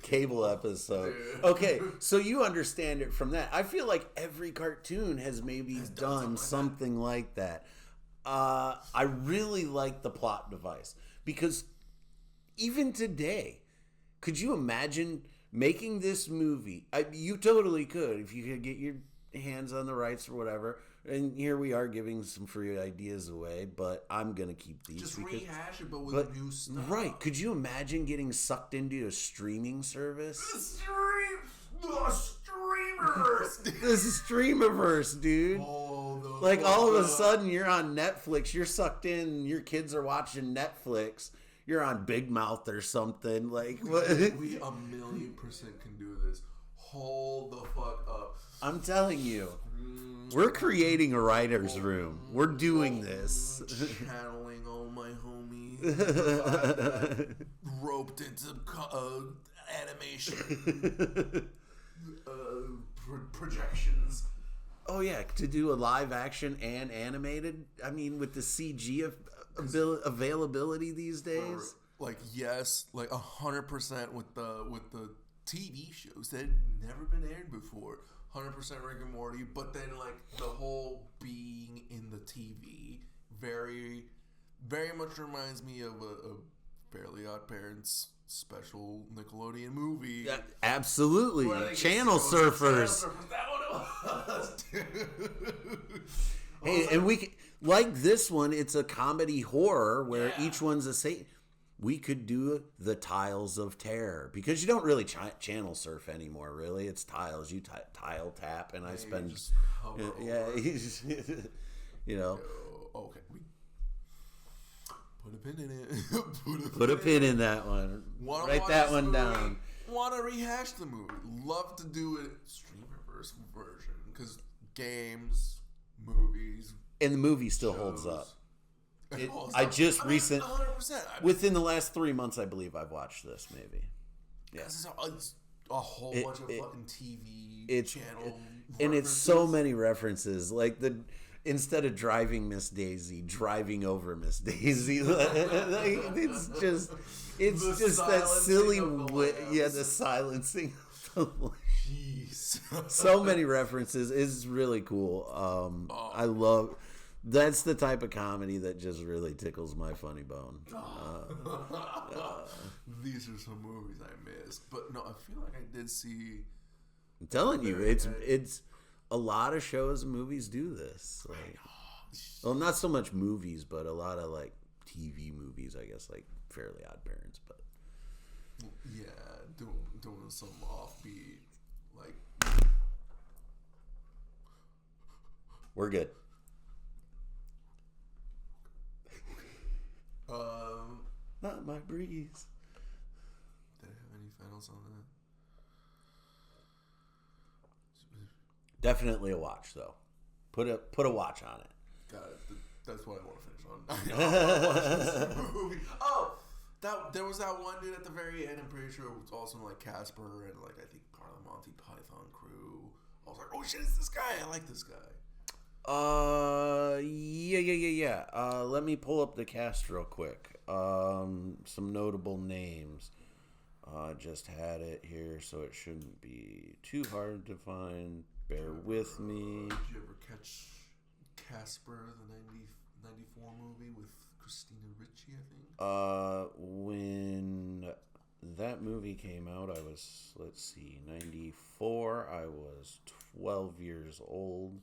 [SPEAKER 1] Cable episode.
[SPEAKER 2] Yeah.
[SPEAKER 1] Okay, so you understand it from that. I feel like every cartoon has maybe done something like that. I really like the plot device because even today, could you imagine making this movie? You totally could if you could get your hands on the rights or whatever. And here we are giving some free ideas away, but I'm gonna keep these.
[SPEAKER 2] Just
[SPEAKER 1] because,
[SPEAKER 2] rehash it, but with new stuff.
[SPEAKER 1] Right? Could you imagine getting sucked into a streaming service?
[SPEAKER 2] The streamers.
[SPEAKER 1] This is Streamiverse, dude.
[SPEAKER 2] Oh, the
[SPEAKER 1] Like all of a
[SPEAKER 2] fuck up.
[SPEAKER 1] sudden you're on Netflix, you're sucked in, your kids are watching Netflix, you're on Big Mouth or something. Like what?
[SPEAKER 2] We 1,000,000% can do this. Hold the fuck up.
[SPEAKER 1] I'm telling you, we're creating a writer's room. We're doing this.
[SPEAKER 2] Channeling all my homies. Roped into animation. Projections.
[SPEAKER 1] Oh yeah, to do a live action and animated. I mean, with the CG availability these days.
[SPEAKER 2] Like yes, like 100% with the TV shows that had never been aired before. 100% Rick and Morty, but then like the whole being in the TV very, very much reminds me of a Fairly Odd Parents special Nickelodeon movie.
[SPEAKER 1] Yeah, absolutely,
[SPEAKER 2] Where they get
[SPEAKER 1] Channel
[SPEAKER 2] stoned.
[SPEAKER 1] Surfers.
[SPEAKER 2] Channel Surfers, that one it was.
[SPEAKER 1] Hey, and we like this one. It's a comedy horror where
[SPEAKER 2] Yeah.
[SPEAKER 1] each one's a Satan. We could do the Tiles of Terror because you don't really channel surf anymore. Really, it's tiles. You tile tap, and I spend.
[SPEAKER 2] just hover
[SPEAKER 1] Yeah,
[SPEAKER 2] over.
[SPEAKER 1] you know,
[SPEAKER 2] Okay, we put a pin in it.
[SPEAKER 1] put a pin in that one.
[SPEAKER 2] Wanna
[SPEAKER 1] Write
[SPEAKER 2] watch
[SPEAKER 1] that
[SPEAKER 2] this
[SPEAKER 1] one
[SPEAKER 2] movie?
[SPEAKER 1] down.
[SPEAKER 2] Want to rehash the movie? Love to do it Streamerverse version because games, movies,
[SPEAKER 1] And the movie still holds
[SPEAKER 2] shows.
[SPEAKER 1] up.
[SPEAKER 2] It
[SPEAKER 1] It-
[SPEAKER 2] holds
[SPEAKER 1] I
[SPEAKER 2] up.
[SPEAKER 1] just
[SPEAKER 2] mean,
[SPEAKER 1] recent-
[SPEAKER 2] 100%.
[SPEAKER 1] Within the last 3 months, I believe I've watched this movie.
[SPEAKER 2] It's a whole bunch of fucking TV
[SPEAKER 1] It's
[SPEAKER 2] channel,
[SPEAKER 1] and it's so
[SPEAKER 2] references.
[SPEAKER 1] many references. Like instead of driving Miss Daisy, driving over Miss Daisy. Like, it's
[SPEAKER 2] The
[SPEAKER 1] just that
[SPEAKER 2] silencing
[SPEAKER 1] silly
[SPEAKER 2] of the
[SPEAKER 1] yeah, the
[SPEAKER 2] lambs.
[SPEAKER 1] silencing of the
[SPEAKER 2] Jeez.
[SPEAKER 1] so many references. It's really cool. I love. That's the type of comedy that just really tickles my funny bone.
[SPEAKER 2] These are some movies I missed, but no, I feel like I did see.
[SPEAKER 1] I'm telling you,
[SPEAKER 2] Very
[SPEAKER 1] it's
[SPEAKER 2] good.
[SPEAKER 1] it's a lot of shows and movies do this. Like, well, not so much movies, but a lot of like TV movies, I guess, like Fairly Odd Parents. But
[SPEAKER 2] Yeah, doing some offbeat, like
[SPEAKER 1] we're good. Not my breeze.
[SPEAKER 2] Did I have any finals on that?
[SPEAKER 1] Definitely a watch though. Put a watch on it.
[SPEAKER 2] Got it. That's what I want to finish on. Movie. Oh, there was that one dude at the very end. I'm pretty sure it was also like Casper and like I think part of the Monty Python crew. I was like, oh shit, it's this guy. I like this guy.
[SPEAKER 1] Yeah. Let me pull up the cast real quick. Some notable names. Just had it here, so it shouldn't be too hard to find. Bear with me.
[SPEAKER 2] Did you ever catch Casper, the 94 movie with Christina Ricci, I think?
[SPEAKER 1] When that movie came out, I was, 94. I was 12 years old.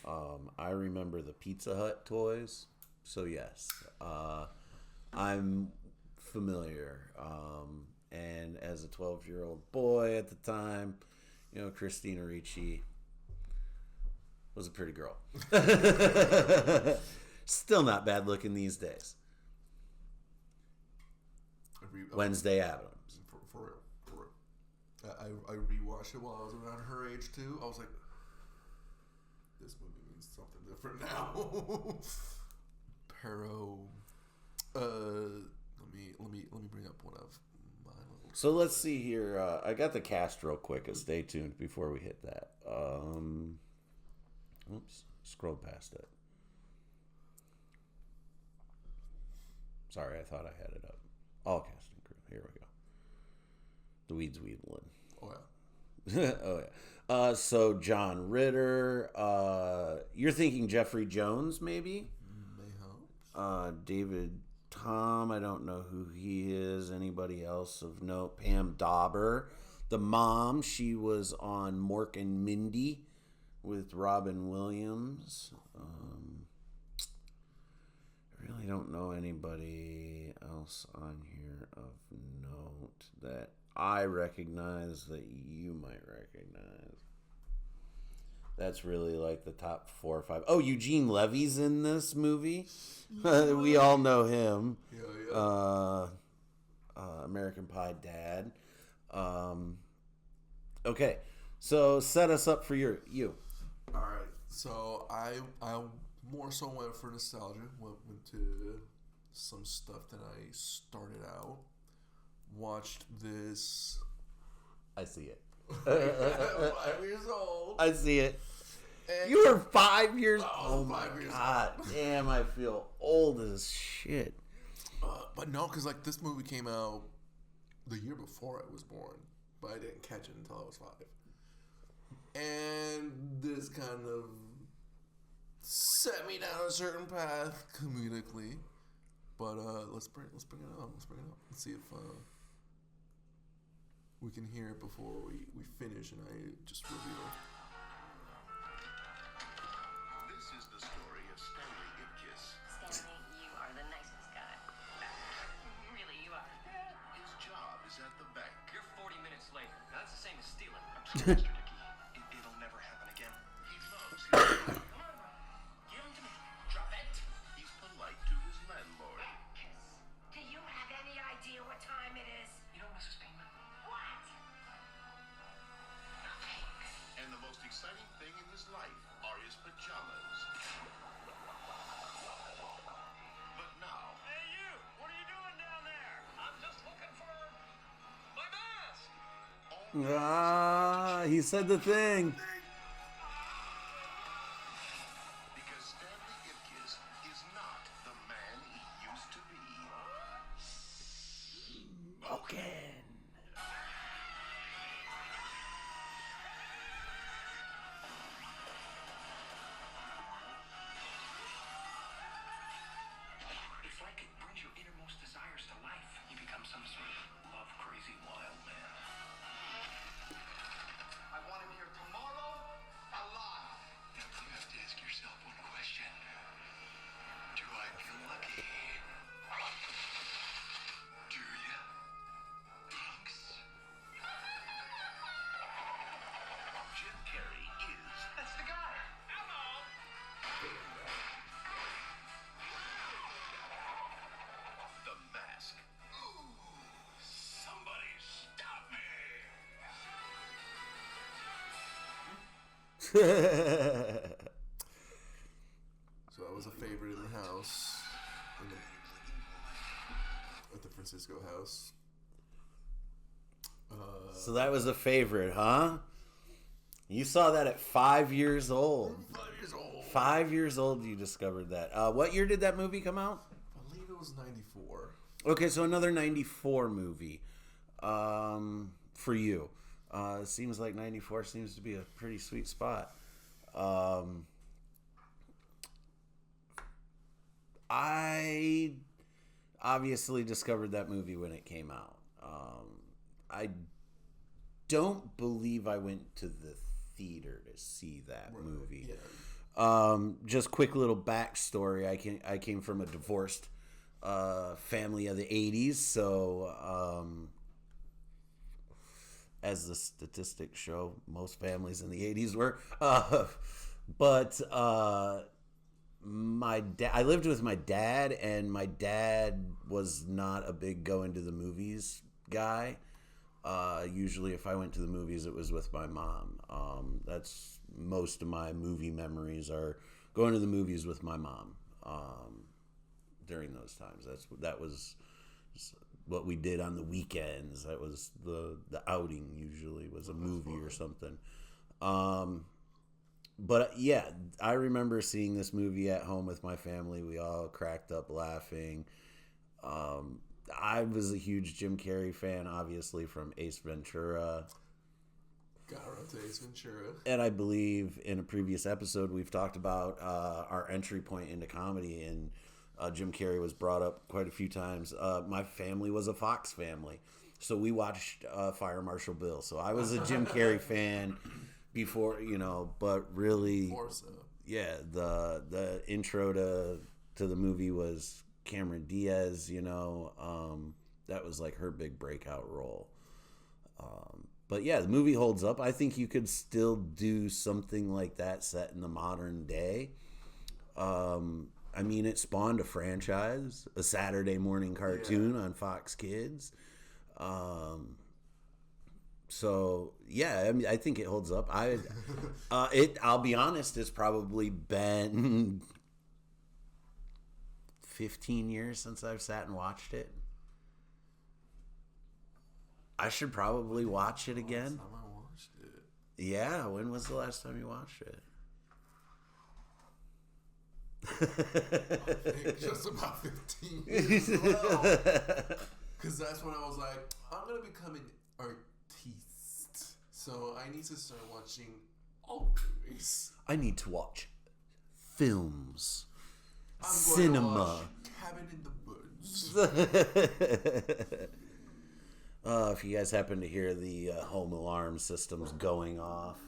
[SPEAKER 1] I remember the Pizza Hut toys. So, yes, I'm familiar. And as a 12-year-old boy at the time, Christina Ricci was a pretty girl. Still not bad looking these days. Wednesday Addams.
[SPEAKER 2] For real. I rewatched it while I was around her age too. I was like, this movie means something different now. Pero, let me bring up one of my little.
[SPEAKER 1] So let's see here. I got the cast real quick. Stay tuned before we hit that. Oops, scrolled past it. Sorry, I thought I had it up. All casting crew. Here we go. The Weeds Wheedlin.
[SPEAKER 2] Oh yeah.
[SPEAKER 1] Oh yeah. So John Ritter. You're thinking Jeffrey Jones, maybe?
[SPEAKER 2] Mayhaps.
[SPEAKER 1] David Tom. I don't know who he is. Anybody else of note? Pam Dauber, the mom. She was on Mork and Mindy with Robin Williams. I really don't know anybody else on here of note that I recognize that you might recognize. That's really like the top 4 or 5. Oh, Eugene Levy's in this movie. We all know him.
[SPEAKER 2] Yeah.
[SPEAKER 1] American Pie dad. Okay, so set us up for you.
[SPEAKER 2] All right. So I more so went for nostalgia. Went to some stuff that I started out. Watched this.
[SPEAKER 1] I see it.
[SPEAKER 2] 5 years old.
[SPEAKER 1] I see it.
[SPEAKER 2] And
[SPEAKER 1] You were 5 years.
[SPEAKER 2] Oh, 5 years
[SPEAKER 1] God damn! I feel old as shit.
[SPEAKER 2] But no, because like this movie came out the year before I was born, but I didn't catch it until I was 5. And this kind of set me down a certain path comedically. But let's bring it up. Let's see if we can hear it before we finish and I just reveal.
[SPEAKER 3] This is the story of Stanley Ipkiss.
[SPEAKER 5] Stanley, you are the nicest guy. Really, you are.
[SPEAKER 3] His job is at the bank.
[SPEAKER 6] You're 40 minutes late. Now, that's the same as stealing.
[SPEAKER 3] I'm sorry, Mr. Dickey. It'll never happen again. He loves his job.
[SPEAKER 5] Come on, bro. Give him to me. Drop it.
[SPEAKER 3] He's polite to his landlord.
[SPEAKER 4] Do you have any idea what time it is?
[SPEAKER 6] You know, Mrs. Payman,
[SPEAKER 4] What?
[SPEAKER 3] And the most exciting thing in his life are his pajamas. But now,
[SPEAKER 6] Hey, you! What are you doing down there? I'm just looking for my mask!
[SPEAKER 1] He said the thing.
[SPEAKER 3] because Stanley Ipkiss is not the man he used to be.
[SPEAKER 1] Okay.
[SPEAKER 6] It's like it brings your innermost desires to life. You become some sort of love-crazy wild man.
[SPEAKER 3] I want him here tomorrow, alive. You have to ask yourself one question. Do I feel lucky? Do you? Thanks. Jim Carrey is
[SPEAKER 6] That's the guy! Hello!
[SPEAKER 3] The Mask. Somebody stop me!
[SPEAKER 2] So I was a favorite in the house, at the Francisco house.
[SPEAKER 1] So that was a favorite, huh? You saw that at 5 years old.
[SPEAKER 2] 5 years old.
[SPEAKER 1] 5 years old, you discovered that. What year did that movie come out?
[SPEAKER 2] I believe it was 94.
[SPEAKER 1] Okay, so another 94 movie for you. It seems like 94 seems to be a pretty sweet spot. I obviously discovered that movie when it came out. I don't believe I went to the theater to see that movie.
[SPEAKER 2] Yeah.
[SPEAKER 1] Just quick little backstory. I came from a divorced family of the 80s, so as the statistics show, most families in the 80s were. But I lived with my dad, and my dad was not a big going to the movies guy. Usually if I went to the movies, it was with my mom. That's most of my movie memories are going to the movies with my mom during those times. That was what we did on the weekends. That was the outing usually was a movie or something. But yeah, I remember seeing this movie at home with my family. We all cracked up laughing. I was a huge Jim Carrey fan, obviously, from Ace Ventura.
[SPEAKER 2] Got around to Ace Ventura.
[SPEAKER 1] And I believe in a previous episode, we've talked about our entry point into comedy, and Jim Carrey was brought up quite a few times. My family was a Fox family, so we watched Fire Marshal Bill. So I was a Jim Carrey fan before, but really,
[SPEAKER 2] More so.
[SPEAKER 1] yeah, the intro to the movie was Cameron Diaz. That was like her big breakout role. But yeah, the movie holds up. I think you could still do something like that set in the modern day. I mean, it spawned a franchise, a Saturday morning cartoon on Fox Kids. So yeah, I mean, I think it holds up. I'll be honest, it's probably been 15 years since I've sat and watched it. I should probably watch it again.
[SPEAKER 2] Last time I watched it.
[SPEAKER 1] Yeah, when was the last time you watched it?
[SPEAKER 2] I think just about 15 years as well. Because that's when I was like, I'm going to become an artiste. So I need to start watching all movies.
[SPEAKER 1] I need to watch films,
[SPEAKER 2] I'm going
[SPEAKER 1] cinema.
[SPEAKER 2] to watch Cabin in the Woods.
[SPEAKER 1] If you guys happen to hear the home alarm systems going off,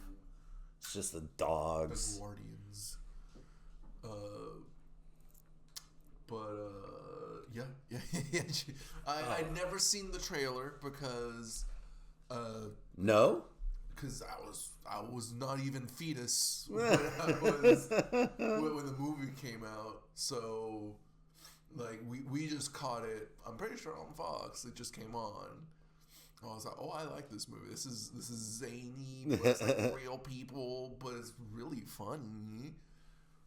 [SPEAKER 1] it's just the dogs.
[SPEAKER 2] Guardians. Yeah. I'd never seen the trailer because
[SPEAKER 1] No?
[SPEAKER 2] because I was not even fetus when the movie came out. So like we just caught it. I'm pretty sure on Fox. It just came on. I was like, oh, I like this movie. This is zany, but it's like real people, but it's really funny.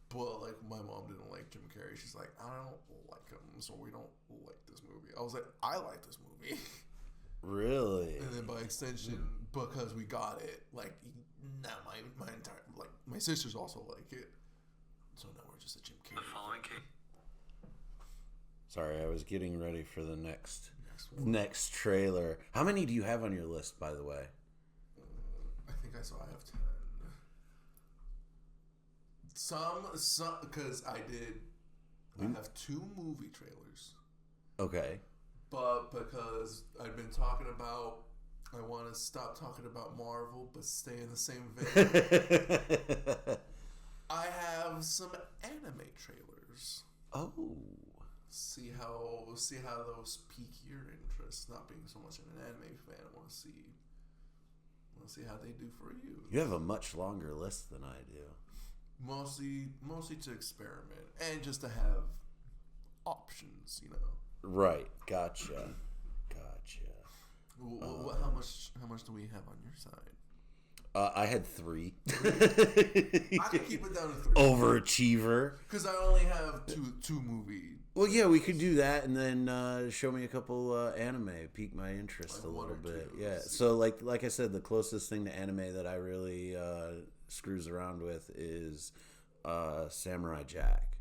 [SPEAKER 2] But like my mom didn't like Jim Carrey. She's like, I don't like him, so we don't like this movie. I was like, I like this movie.
[SPEAKER 1] Really?
[SPEAKER 2] And then by extension, because we got it, like now my entire my sisters also like it. So now we're just a Jim Carrey.
[SPEAKER 6] The following case.
[SPEAKER 1] Sorry, I was getting ready for the next trailer. How many do you have on your list, by the way?
[SPEAKER 2] I think I have 10. Some, because I have 2 movie trailers.
[SPEAKER 1] Okay.
[SPEAKER 2] But because I've been talking about, I want to stop talking about Marvel, but stay in the same vein. I have some anime trailers.
[SPEAKER 1] Oh.
[SPEAKER 2] See how those pique your interest. Not being so much of an anime fan, I want to see how they do for you.
[SPEAKER 1] You have a much longer list than I do.
[SPEAKER 2] Mostly to experiment and just to have options, you know.
[SPEAKER 1] Right. Gotcha.
[SPEAKER 2] How much do we have on your side?
[SPEAKER 1] I had 3.
[SPEAKER 2] I could keep it down to 3.
[SPEAKER 1] Overachiever.
[SPEAKER 2] Because I only have two movies.
[SPEAKER 1] Well, yeah, we could do that, and then show me a couple anime, pique my interest a little bit. Yeah. So, like I said, the closest thing to anime that I really screws around with is Samurai Jack.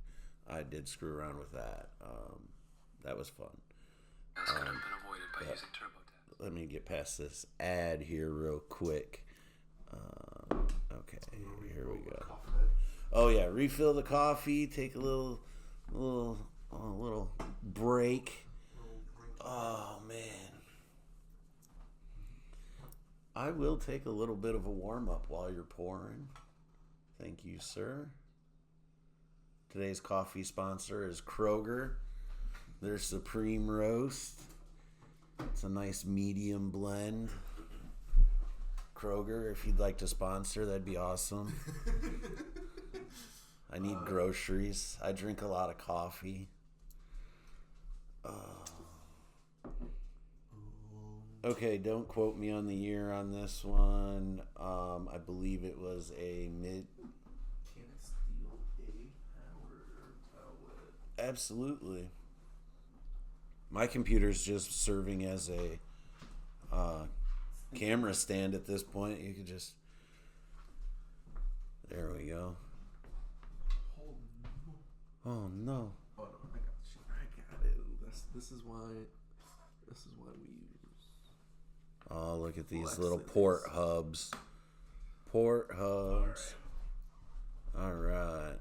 [SPEAKER 1] I did screw around with that. That was fun.
[SPEAKER 6] This could have been avoided by using TurboTax.
[SPEAKER 1] Let me get past this ad here real quick. Okay, here we go. Oh yeah, refill the coffee. Take a little break. Oh man, I will take a little bit of a warm up while you're pouring. Thank you, sir. Today's coffee sponsor is Kroger. Their Supreme Roast. It's a nice medium blend. Kroger, if you'd like to sponsor, that'd be awesome. I need groceries. I drink a lot of coffee. Okay, don't quote me on the year on this one. I believe it was a mid...
[SPEAKER 2] Can I steal a power?
[SPEAKER 1] Absolutely. My computer's just serving as a camera stand at this point. You could just... There we go. Oh no.
[SPEAKER 2] Oh no, I got it. This is why we use.
[SPEAKER 1] Oh, look at these
[SPEAKER 2] Flex
[SPEAKER 1] little
[SPEAKER 2] it
[SPEAKER 1] port
[SPEAKER 2] is.
[SPEAKER 1] hubs. Port hubs. All right.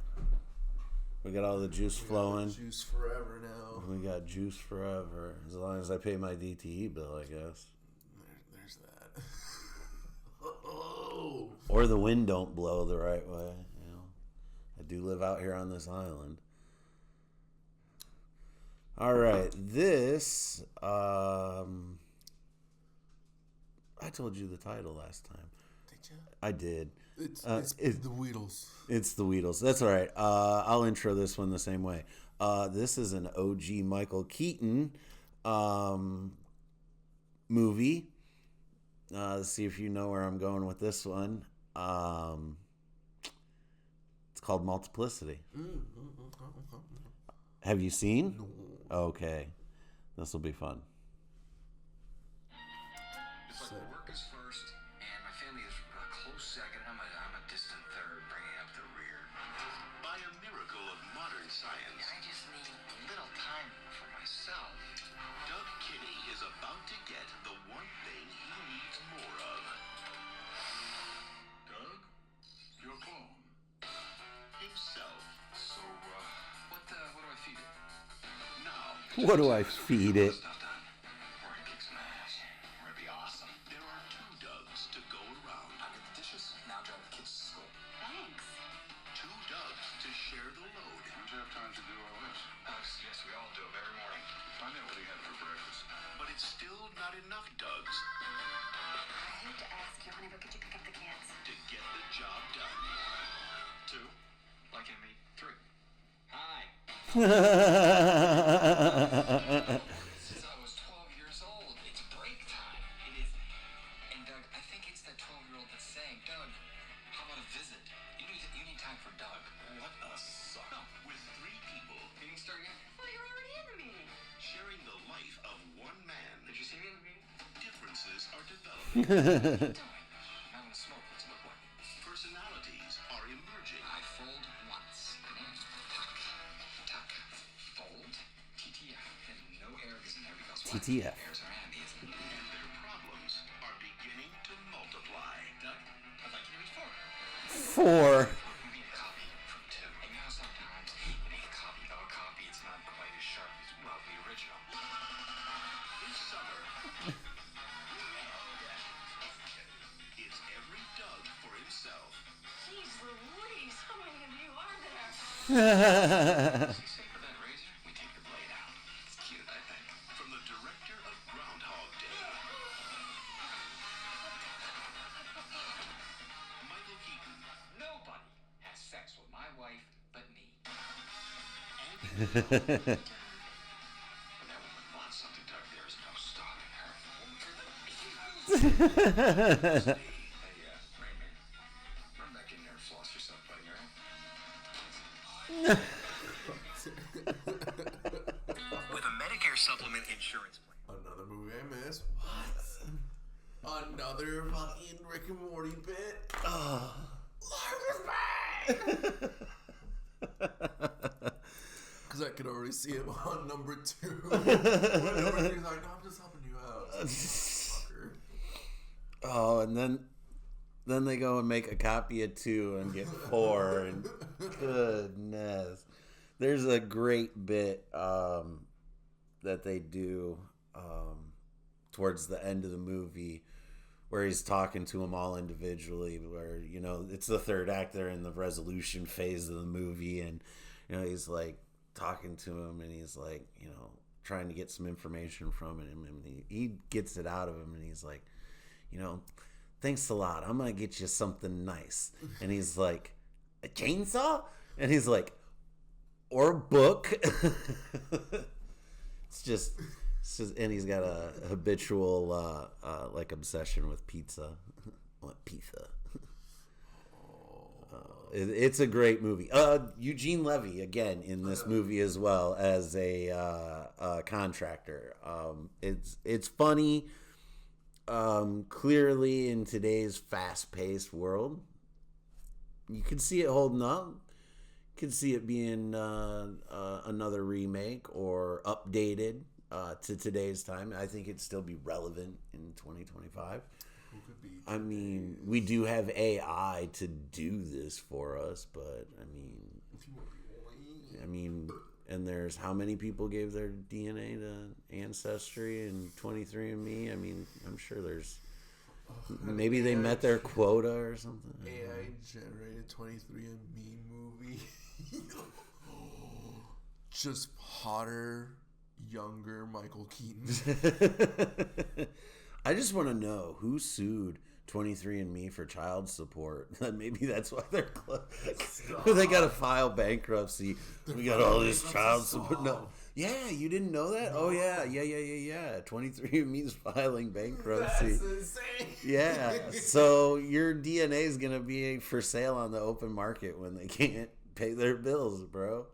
[SPEAKER 1] We got all the juice flowing.
[SPEAKER 2] Juice forever now.
[SPEAKER 1] We got juice forever. As long as I pay my DTE bill, I guess.
[SPEAKER 2] There's that. Oh.
[SPEAKER 1] Or the wind don't blow the right way. You know, I do live out here on this island. All right, this I told you the title last time.
[SPEAKER 2] Did you?
[SPEAKER 1] I did.
[SPEAKER 2] It's the Weedles.
[SPEAKER 1] It's the Weedles. That's all right. I'll intro this one the same way. This is an OG Michael Keaton movie. Let's see if you know where I'm going with this one. It's called Multiplicity. Have you seen?
[SPEAKER 2] No.
[SPEAKER 1] Okay. This will be fun.
[SPEAKER 6] It's like work is first, and my family is a close second. I'm a distant third, bringing up the rear.
[SPEAKER 3] By a miracle of modern science,
[SPEAKER 6] I just need a little time for myself.
[SPEAKER 3] Doug Kinney is about to get the one thing he needs more of.
[SPEAKER 6] Doug, your clone.
[SPEAKER 3] Himself.
[SPEAKER 6] So, what do I feed it?
[SPEAKER 3] Now,
[SPEAKER 1] What do I feed it?
[SPEAKER 6] Stuff done. We're gonna kick some ass. We're gonna be awesome.
[SPEAKER 3] there are two Dougs to go around.
[SPEAKER 6] I'll get the dishes. Now drive the kids to school.
[SPEAKER 4] Thanks.
[SPEAKER 3] Two Dougs to share the load.
[SPEAKER 6] When'd you have time to do all this? Yes, we all do them every morning. Find out what he had for breakfast.
[SPEAKER 3] But it's still not enough Dougs
[SPEAKER 5] I hate to ask you, honey, but could you pick up the kids?
[SPEAKER 3] to get the job done.
[SPEAKER 6] Two. Like in me. Three. Hi. Since I was 12 years old, it's break time. It is. And Doug, I think it's that 12-year-old that's saying, Doug, how about a visit? You need time for Doug.
[SPEAKER 3] What a suck. With three people
[SPEAKER 6] Meeting start yet?
[SPEAKER 5] Well, you're already in the meeting.
[SPEAKER 3] sharing the life of one man,
[SPEAKER 6] Did you see me in the meeting?
[SPEAKER 3] differences are developing.
[SPEAKER 6] What are you doing? I'm having a smoke. What's it look like?
[SPEAKER 3] Personalities are emerging.
[SPEAKER 6] I fold once. Tuck. Tuck. Fold. TTF. And no air is in there because what?
[SPEAKER 1] TTF.
[SPEAKER 6] Airs are handy, isn't it?
[SPEAKER 3] And their problems are beginning to multiply.
[SPEAKER 6] Doug, I'd like you to meet four.
[SPEAKER 1] 4.
[SPEAKER 6] We need a copy from two. And you know sometimes you make a copy of a copy. It's not quite as sharp as, well, the original.
[SPEAKER 3] This summer, it's every Doug for himself.
[SPEAKER 5] Jeez Louise, how many of you are there?
[SPEAKER 6] See, say for that razor, we take the blade out. It's cute, I think.
[SPEAKER 3] From the director of Groundhog Day, Michael Keaton,
[SPEAKER 6] Nobody has sex with my wife but me.
[SPEAKER 3] Andy McDowell,
[SPEAKER 6] When that woman wants something, Doug, there is no stopping her. Hey, Raymond, run back in there and floss yourself, buddy, all right? With a Medicare supplement insurance plan.
[SPEAKER 2] Another movie I missed. What? Another fucking Rick and Morty bit. Because I could already see him on number 2. When number 3's like, no, I'm just helping you out. Fucker.
[SPEAKER 1] Oh, and then they go and make a copy of 2 and get 4. And goodness, there's a great bit that they do towards the end of the movie where he's talking to them all individually. Where it's the third act; they're in the resolution phase of the movie, and he's like talking to him, and he's like trying to get some information from him, and he gets it out of him, and he's like, thanks a lot. I'm gonna get you something nice. And he's like, a chainsaw? And he's like, or a book. it's just, and he's got a habitual like obsession with pizza. What pizza? It's a great movie. Eugene Levy again in this movie as well as a contractor. It's funny. Clearly in today's fast-paced world, you can see it holding up. You can see it being another remake or updated to today's time. I think it'd still be relevant in 2025.
[SPEAKER 2] Who could be?
[SPEAKER 1] I mean, we do have AI to do this for us, but I mean, and there's how many people gave their DNA to Ancestry and 23andMe? I mean, I'm sure there's maybe they met their quota or something.
[SPEAKER 2] AI generated 23andMe movie. Just hotter, younger Michael Keaton.
[SPEAKER 1] I just want to know who sued 23andMe for child support. Maybe that's why they're closed. They got to file bankruptcy. We got all this child support. No. Yeah, you didn't know that? Oh, yeah. 23andMe's filing bankruptcy.
[SPEAKER 2] That's insane.
[SPEAKER 1] Yeah. So your DNA is going to be for sale on the open market when they can't pay their bills, bro.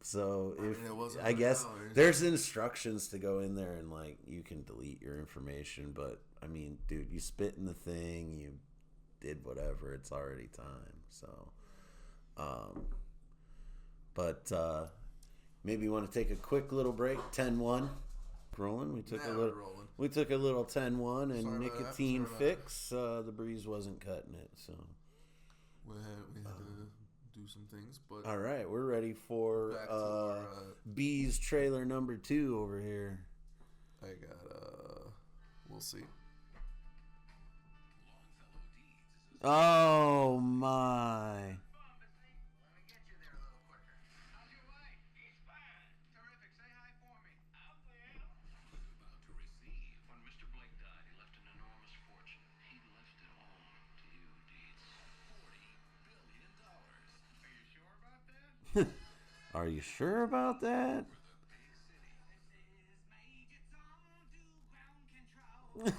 [SPEAKER 1] So if
[SPEAKER 2] it wasn't
[SPEAKER 1] I guess
[SPEAKER 2] $100.
[SPEAKER 1] there's instructions to go in there and like you can delete your information, but I mean, dude, you spit in the thing, you did whatever, it's already time. So, but maybe you want to take a quick little break. 10-1 rolling. We took
[SPEAKER 2] Now
[SPEAKER 1] a
[SPEAKER 2] we're
[SPEAKER 1] little.
[SPEAKER 2] rolling.
[SPEAKER 1] We took a little 10-1 and
[SPEAKER 2] Sorry about that.
[SPEAKER 1] nicotine
[SPEAKER 2] Sorry about
[SPEAKER 1] fix. The breeze wasn't cutting it, so.
[SPEAKER 2] We had to do some things, but
[SPEAKER 1] All right, we're ready for
[SPEAKER 2] back to our,
[SPEAKER 1] B's trailer number 2 over here.
[SPEAKER 2] I got we'll see.
[SPEAKER 1] Oh my!
[SPEAKER 6] Let me get you there a little quicker. How's your wife? He's fine. Terrific. Say hi for me. I will.
[SPEAKER 3] About to receive. When Mr. Blake died, he left an enormous fortune. He left it all to you, Deeds. $40 billion.
[SPEAKER 6] Are you sure about that?
[SPEAKER 1] Are you sure about that?
[SPEAKER 6] This is Major Tom to ground control. I'm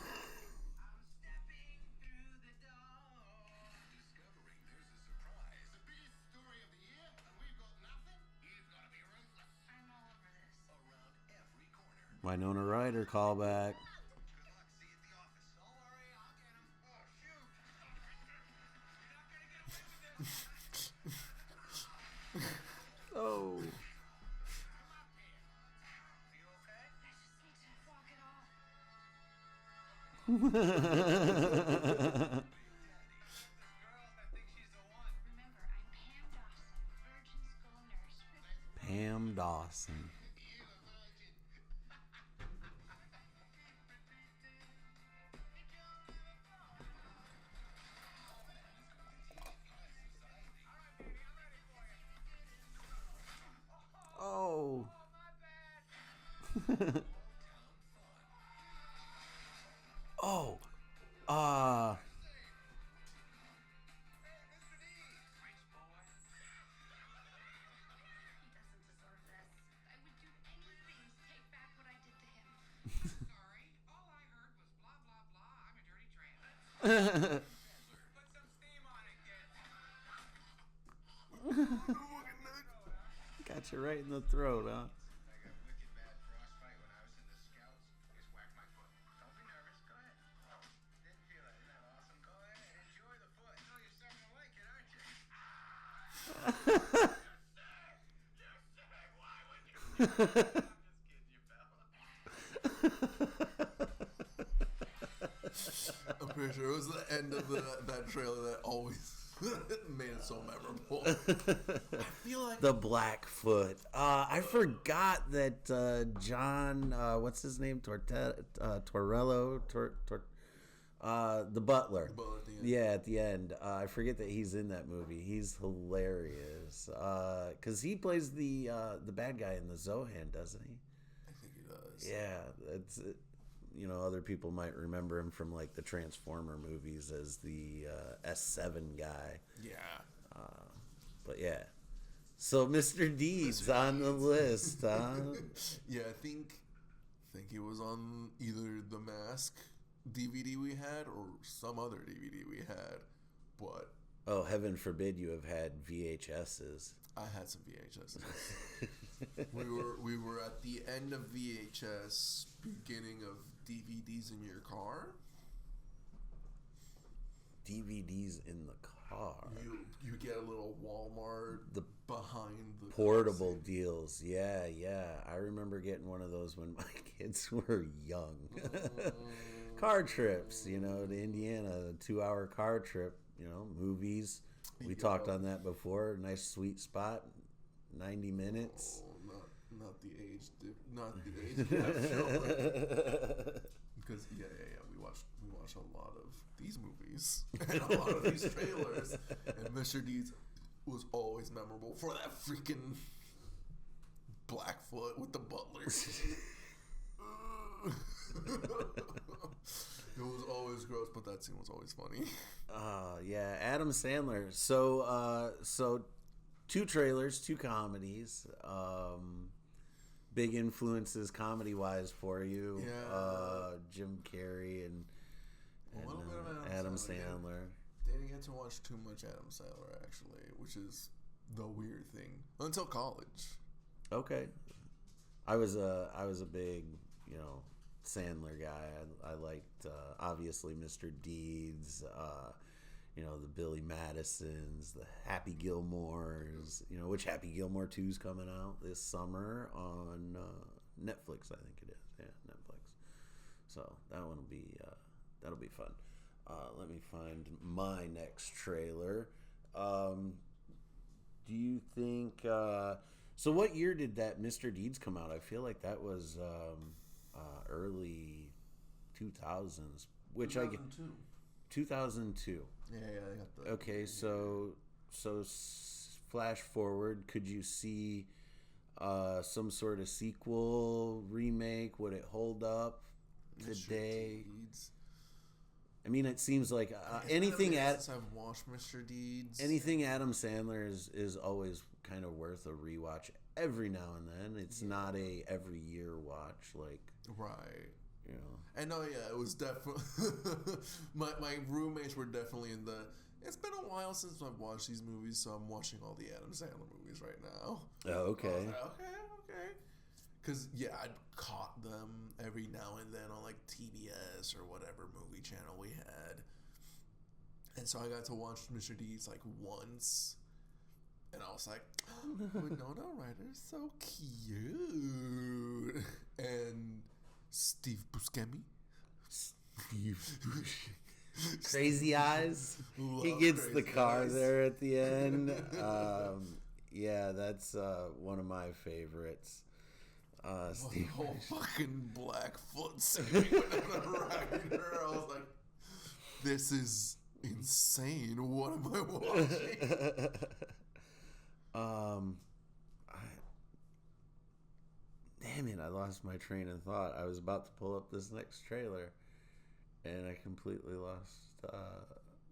[SPEAKER 6] stepping through the door.
[SPEAKER 3] Discovering there's a surprise. The biggest story of the year, and we've got nothing? You've got to be ruthless.
[SPEAKER 4] I'm all over this.
[SPEAKER 3] Around every corner.
[SPEAKER 1] Winona Ryder callback.
[SPEAKER 6] Good luck. See you at the office. Don't worry. I'll get him. Oh, shoot. You're not going to get away with this.
[SPEAKER 1] Oh.
[SPEAKER 6] Come up here. Are you okay?
[SPEAKER 4] I just need to walk it off.
[SPEAKER 6] The girl, I think she's the one.
[SPEAKER 4] Remember, I'm Pam Dawson, virgin school nurse with
[SPEAKER 1] Pam Dawson. Oh. Oh.
[SPEAKER 4] He doesn't deserve this. I would do anything to take back what I did to him.
[SPEAKER 6] Sorry. All I heard was blah, blah, blah. I'm a dirty tramp. Put some steam on it, kid.
[SPEAKER 1] Got you right in the throat, huh?
[SPEAKER 6] I got wicked bad frostbite when I was in the scouts. Just whacked my foot. Don't be nervous. Go ahead. Oh, didn't feel it. Isn't that awesome? Go ahead and enjoy the foot. You know you're starting to like it, aren't you? Why would you? I'm just kidding you, pal.
[SPEAKER 2] I'm pretty sure it was the end of that trailer that always made it so memorable. I feel like
[SPEAKER 1] The Blackfoot. I forgot that John, what's his name? Torello? The butler.
[SPEAKER 2] The butler at the end.
[SPEAKER 1] Yeah, at the end. I forget that he's in that movie. He's hilarious. Because he plays the bad guy in the Zohan, doesn't he?
[SPEAKER 2] I think he does.
[SPEAKER 1] Yeah, it's other people might remember him from like the Transformer movies as the S7 guy.
[SPEAKER 2] Yeah.
[SPEAKER 1] But yeah, so Mr. Deeds on the list, huh?
[SPEAKER 2] Yeah, I think he was on either the Mask DVD we had or some other DVD we had, but
[SPEAKER 1] Oh, heaven forbid you have had VHSs.
[SPEAKER 2] I had some VHS. we were at the end of VHS, beginning of DVDs in your car.
[SPEAKER 1] DVDs in the car.
[SPEAKER 2] You get a little Walmart
[SPEAKER 1] The
[SPEAKER 2] behind the
[SPEAKER 1] Portable deals. Yeah. I remember getting one of those when my kids were young. Car trips, to Indiana, a 2-hour car trip, movies. We talked on that before. Nice sweet spot, 90 minutes.
[SPEAKER 2] Oh, not the age, not the age gap show. Because we watch a lot of these movies and a lot of these trailers, and Mr. Deeds was always memorable for that freaking Blackfoot with the butler. It was always gross, but that scene was always funny.
[SPEAKER 1] Yeah, Adam Sandler. So 2 trailers, 2 comedies. Big influences comedy wise for you.
[SPEAKER 2] Yeah.
[SPEAKER 1] Jim Carrey and
[SPEAKER 2] A little bit of
[SPEAKER 1] Adam Sandler.
[SPEAKER 2] Didn't get to watch too much Adam Sandler actually, which is the weird thing until college.
[SPEAKER 1] Okay. I was a big, Sandler guy. I liked obviously Mr. Deeds, the Billy Madisons, the Happy Gilmores, which Happy Gilmore 2 is coming out this summer on Netflix, I think it is. Yeah, Netflix. So that one will be that'll be fun. Let me find my next trailer. Do you think so what year did that Mr. Deeds come out? I feel like that was early 2000s, which
[SPEAKER 2] 2002.
[SPEAKER 1] 2002.
[SPEAKER 2] Yeah, I got the.
[SPEAKER 1] Okay, so flash forward, could you see some sort of sequel, remake? Would it hold up today?
[SPEAKER 2] Deeds.
[SPEAKER 1] I mean, it seems like
[SPEAKER 2] It's
[SPEAKER 1] anything
[SPEAKER 2] been a minute
[SPEAKER 1] at
[SPEAKER 2] since I've watched Mr. Deeds.
[SPEAKER 1] anything Adam Sandler is always kind of worth a rewatch every now and then. It's not a every year watch, like,
[SPEAKER 2] Right.
[SPEAKER 1] you know.
[SPEAKER 2] And no, yeah, it was definitely my roommates were definitely in the. It's been a while since I've watched these movies, so I'm watching all the Adam Sandler movies right now.
[SPEAKER 1] Oh,
[SPEAKER 2] I
[SPEAKER 1] okay.
[SPEAKER 2] was like, okay. Because I'd caught them every now and then on like TBS or whatever movie channel we had, and so I got to watch Mr. Deeds like once, and I was like, Winona Ryder's so cute, and Steve Buscemi.
[SPEAKER 1] Crazy Eyes. He
[SPEAKER 2] Love
[SPEAKER 1] gets the
[SPEAKER 2] Crazy
[SPEAKER 1] car
[SPEAKER 2] Eyes.
[SPEAKER 1] there at the end. Yeah, that's one of my favorites.
[SPEAKER 2] The
[SPEAKER 1] Steve.
[SPEAKER 2] whole fucking Blackfoot singing Winona Ryder. I was like, this is insane. What am I watching?
[SPEAKER 1] Damn it! I lost my train of thought. I was about to pull up this next trailer, and I completely lost.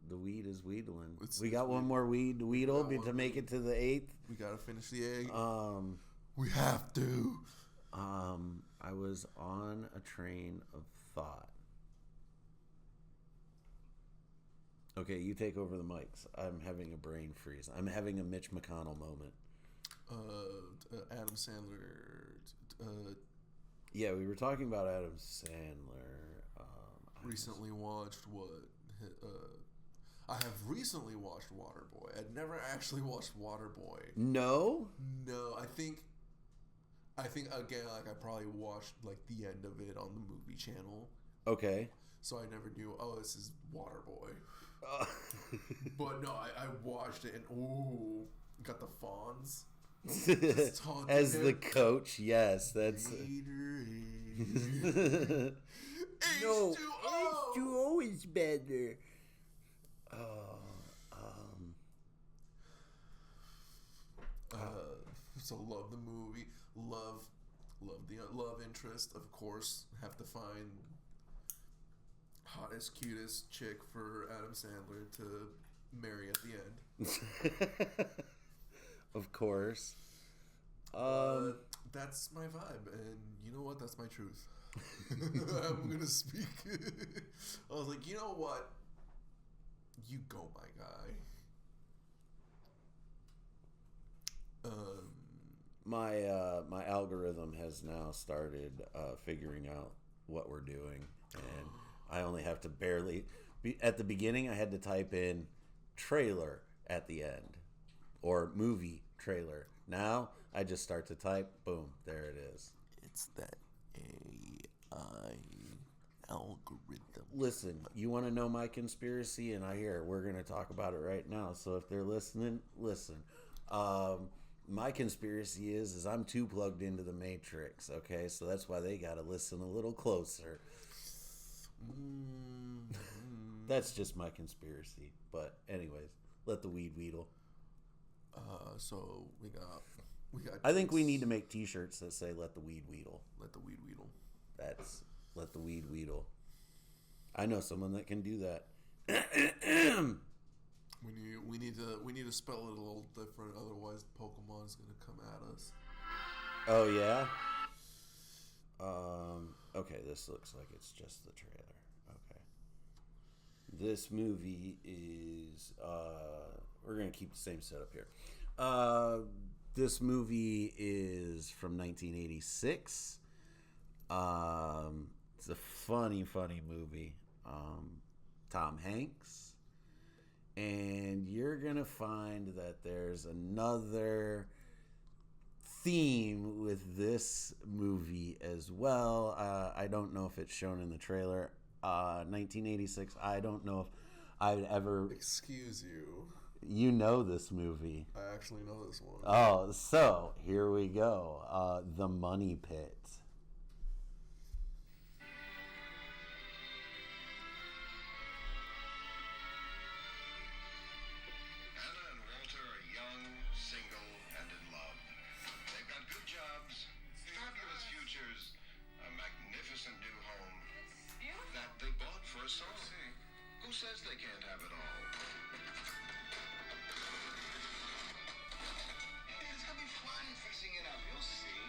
[SPEAKER 1] The weed is wheedling. We got one more weed to wheedle
[SPEAKER 2] got one
[SPEAKER 1] to make it to the 8th.
[SPEAKER 2] We gotta finish the egg.
[SPEAKER 1] Um,
[SPEAKER 2] We have to.
[SPEAKER 1] I was on a train of thought. Okay, you take over the mics. I'm having a brain freeze. I'm having a Mitch McConnell moment.
[SPEAKER 2] Adam Sandler.
[SPEAKER 1] Yeah, we were talking about Adam Sandler.
[SPEAKER 2] Recently watched what? I have recently watched Waterboy. I'd never actually watched Waterboy.
[SPEAKER 1] No?
[SPEAKER 2] No, I think again, like I probably watched like the end of it on the movie channel,
[SPEAKER 1] Okay.
[SPEAKER 2] so I never knew. Oh, this is Waterboy. But no, I watched it and ooh, got the Fonz. taunting
[SPEAKER 1] As the
[SPEAKER 2] him.
[SPEAKER 1] coach, yes, that's.
[SPEAKER 2] Gatorade.
[SPEAKER 1] No,
[SPEAKER 2] H2O.
[SPEAKER 1] H2O is better.
[SPEAKER 2] So love the movie, love the love interest, of course. Have to find hottest, cutest chick for Adam Sandler to marry at the end.
[SPEAKER 1] Of course.
[SPEAKER 2] That's my vibe, and you know what? That's my truth. I'm gonna speak. I was like, you know what? You go, my guy.
[SPEAKER 1] My algorithm has now started figuring out what we're doing, and I only have to barely. At the beginning, I had to type in trailer at the end, or movie trailer. Now I just start to type. Boom, there it is.
[SPEAKER 2] It's that AI algorithm.
[SPEAKER 1] Listen, you want to know my conspiracy, and I hear we're going to talk about it right now. So if they're listening, listen. My conspiracy is I'm too plugged into the Matrix. Okay, so that's why they got to listen a little closer. That's just my conspiracy. But anyways, let the weed wheedle.
[SPEAKER 2] So we got.
[SPEAKER 1] I think we need to make T-shirts that say "Let the weed wheedle."
[SPEAKER 2] Let the weed wheedle.
[SPEAKER 1] That's let the weed wheedle. I know someone that can do that.
[SPEAKER 2] We need to spell it a little different, otherwise Pokemon's gonna come at us.
[SPEAKER 1] Oh yeah. Okay, this looks like it's just the trailer. Okay. This movie is we're gonna keep the same setup here. This movie is from 1986. It's a funny movie. Tom Hanks. And you're going to find that there's another theme with this movie as well. I don't know if it's shown in the trailer. 1986, I don't know if I'd ever...
[SPEAKER 2] Excuse you.
[SPEAKER 1] You know this movie.
[SPEAKER 2] I actually know this one.
[SPEAKER 1] Oh, so here we go. The Money Pit.
[SPEAKER 3] Anna and Walter are young, single, and in love. They've got good jobs, fabulous futures, a magnificent new home that they bought for a song. Who says they can't have it all?
[SPEAKER 6] It's gonna be fun fixing it up. You'll see.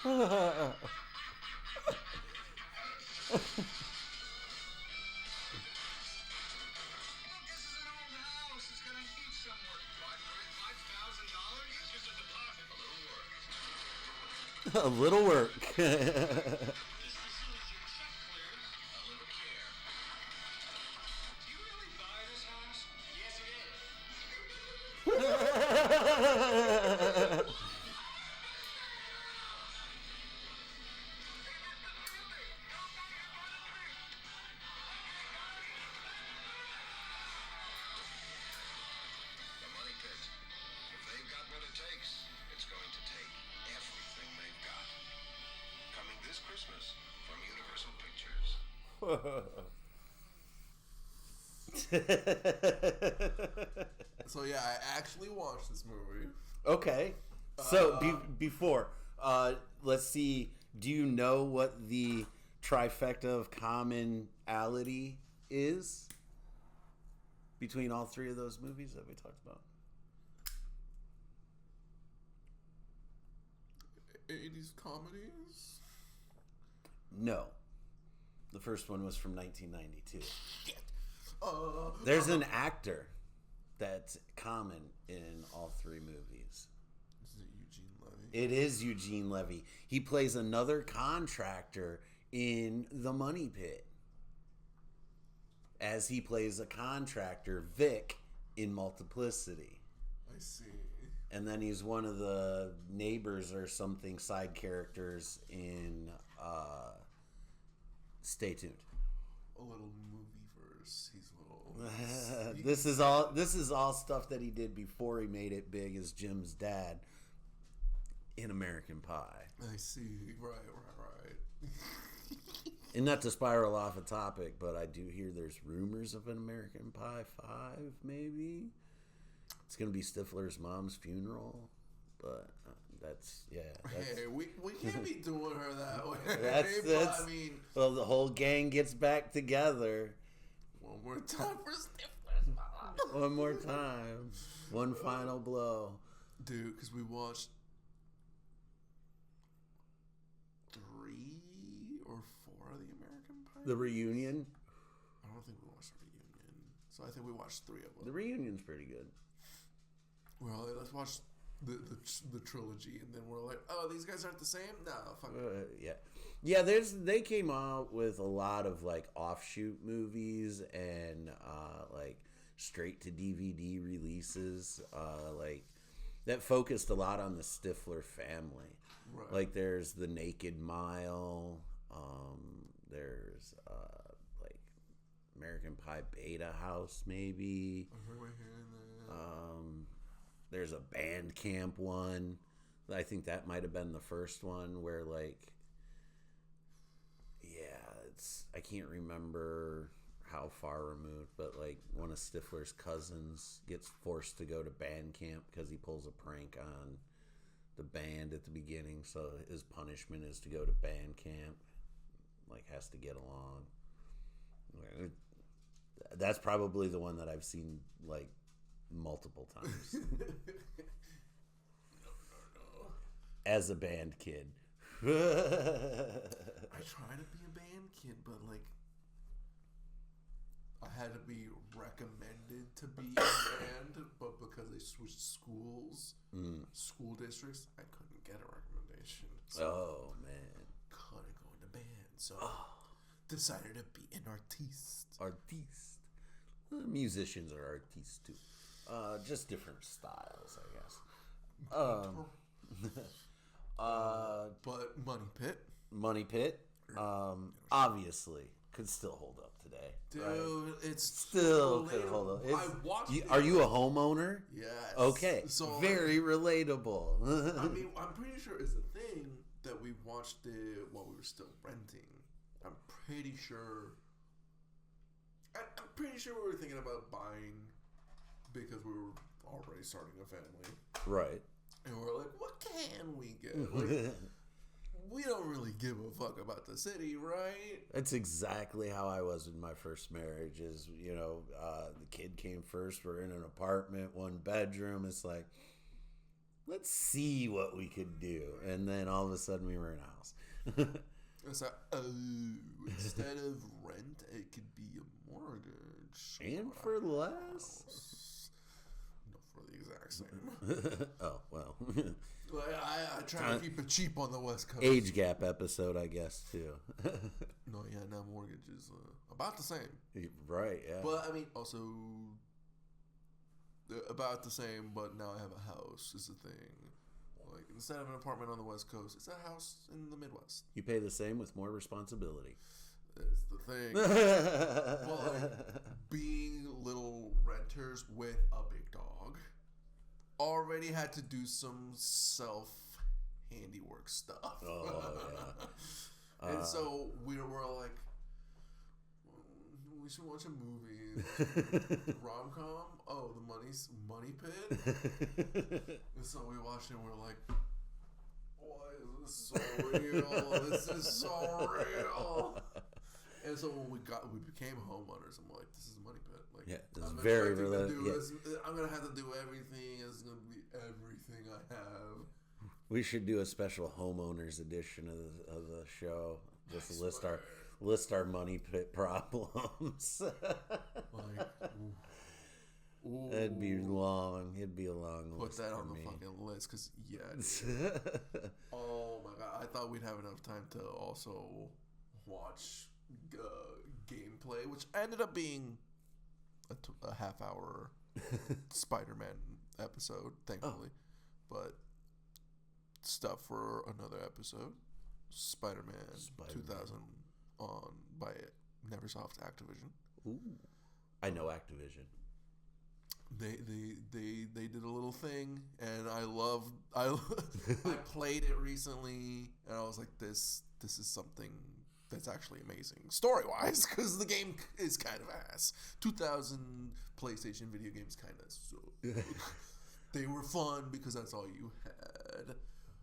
[SPEAKER 6] Look, this is an old house. It's gonna need some work. $5,000? It's just a deposit. A little work.
[SPEAKER 1] A little work.
[SPEAKER 6] Just as soon as your check clears, a little care. Do you really buy this house? Yes, it is.
[SPEAKER 3] The Money Pit. If they've got what it takes, it's going to take everything they've got. Coming this Christmas from Universal Pictures.
[SPEAKER 2] So yeah, I actually watched this movie.
[SPEAKER 1] Okay. So before, let's see. Do you know what the trifecta of commonality is between all three of those movies that we talked about?
[SPEAKER 2] 80s comedies.
[SPEAKER 1] No. The first one was from 1992. There's an actor that's common in all three movies.
[SPEAKER 2] Is it Eugene Levy?
[SPEAKER 1] It is Eugene Levy. He plays another contractor in The Money Pit, as he plays a contractor, Vic, in Multiplicity.
[SPEAKER 2] I see.
[SPEAKER 1] And then he's one of the neighbors or something, side characters in Stay Tuned.
[SPEAKER 2] A little movie verse. He's a little.
[SPEAKER 1] This is all stuff that he did before he made it big as Jim's dad in American Pie.
[SPEAKER 2] I see. Right.
[SPEAKER 1] And not to spiral off a topic, but I do hear there's rumors of an American Pie 5, maybe. It's going to be Stifler's mom's funeral, but that's.
[SPEAKER 2] Hey, we can't be doing her that way.
[SPEAKER 1] That's
[SPEAKER 2] I mean,
[SPEAKER 1] well, the whole gang gets back together.
[SPEAKER 2] one more time for Stifler's mom.
[SPEAKER 1] One more time. One final blow.
[SPEAKER 2] Dude, because we watched 3 or 4 of the American Pie.
[SPEAKER 1] The reunion.
[SPEAKER 2] I don't think we watched the reunion. So I think we watched 3 of them.
[SPEAKER 1] The reunion's pretty good.
[SPEAKER 2] Well, let's watch the trilogy, and then we're like, oh, these guys aren't the same? No, fuck it.
[SPEAKER 1] Yeah. They came out with a lot of like offshoot movies and like straight to DVD releases, like that focused a lot on the Stifler family.
[SPEAKER 2] Right.
[SPEAKER 1] Like there's The Naked Mile. There's like American Pie Beta House, maybe.
[SPEAKER 2] I remember hearing that.
[SPEAKER 1] There's a band camp one. I think that might have been the first one where like, I can't remember how far removed, but like one of Stifler's cousins gets forced to go to band camp because he pulls a prank on the band at the beginning, so his punishment is to go to band camp. Like, has to get along. That's probably the one that I've seen like multiple times.
[SPEAKER 2] No.
[SPEAKER 1] As a band kid.
[SPEAKER 2] I try to be a band kid, but like I had to be recommended to be in band, but because they switched schools, school districts, I couldn't get a recommendation. So
[SPEAKER 1] Oh man.
[SPEAKER 2] couldn't go into band, so decided to be an artiste.
[SPEAKER 1] Artiste. Musicians are artistes too. Just different styles, I guess.
[SPEAKER 2] But Money Pit,
[SPEAKER 1] Money Pit, obviously could still hold up today.
[SPEAKER 2] dude,
[SPEAKER 1] right?
[SPEAKER 2] it's
[SPEAKER 1] Still could
[SPEAKER 2] relatable.
[SPEAKER 1] hold up.
[SPEAKER 2] I watched it.
[SPEAKER 1] Are you a homeowner?
[SPEAKER 2] Yes.
[SPEAKER 1] Okay.
[SPEAKER 2] So
[SPEAKER 1] Very relatable.
[SPEAKER 2] I mean, I'm pretty sure it's a thing that we watched it while we were still renting. I'm pretty sure. I'm pretty sure we were thinking about buying because we were already starting a family,
[SPEAKER 1] Right.
[SPEAKER 2] and we were like, "What can we get?" Like, we don't really give a fuck about the city, right?
[SPEAKER 1] That's exactly how I was in my first marriage. Is the kid came first. We're in an apartment, 1 bedroom. It's like, let's see what we could do, and then all of a sudden we were in a house.
[SPEAKER 2] It's like, instead of rent, it could be a mortgage
[SPEAKER 1] And
[SPEAKER 2] or a
[SPEAKER 1] for less.
[SPEAKER 2] house. No, for the exact same.
[SPEAKER 1] Oh well.
[SPEAKER 2] Like, I try to keep it cheap on the West Coast.
[SPEAKER 1] Age gap episode, I guess too.
[SPEAKER 2] No, yeah, now mortgage is about the same.
[SPEAKER 1] Right. Yeah.
[SPEAKER 2] But I mean, also about the same. But now I have a house. Is the thing. Like instead of an apartment on the West Coast, it's a house in the Midwest.
[SPEAKER 1] You pay the same with more responsibility.
[SPEAKER 2] That's the thing. Well, like, being little renters with a big dog, already had to do some self handiwork stuff.
[SPEAKER 1] Oh yeah.
[SPEAKER 2] And so we were like, we should watch a movie. Rom-com? Oh, the Money Pit? And so we watched it and we're like, why is this so real? This is so real. And so when we became homeowners, I'm like, this is a Money Pit. Like,
[SPEAKER 1] Yeah, it's
[SPEAKER 2] I'm
[SPEAKER 1] very
[SPEAKER 2] expecting to
[SPEAKER 1] relatable.
[SPEAKER 2] do
[SPEAKER 1] Yeah.
[SPEAKER 2] this. I'm going to have to do everything. It's going to be everything I have.
[SPEAKER 1] We should do a special homeowners edition of the show. Just
[SPEAKER 2] I
[SPEAKER 1] list our money pit problems.
[SPEAKER 2] Like, ooh.
[SPEAKER 1] It'd be long. It'd be a long
[SPEAKER 2] Put
[SPEAKER 1] list
[SPEAKER 2] that
[SPEAKER 1] for
[SPEAKER 2] on the
[SPEAKER 1] me.
[SPEAKER 2] fucking list, because, yeah. Dude. Oh, my God. I thought we'd have enough time to also watch gameplay, which ended up being a half-hour Spider-Man episode, thankfully. But stuff for another episode. Spider-Man 2000 by Neversoft Activision.
[SPEAKER 1] Ooh, I know Activision.
[SPEAKER 2] They did a little thing, and I played it recently, and I was like, this is something that's actually amazing story wise, because the game is kind of ass. 2000 PlayStation video games kind of suck. They were fun because that's all you had.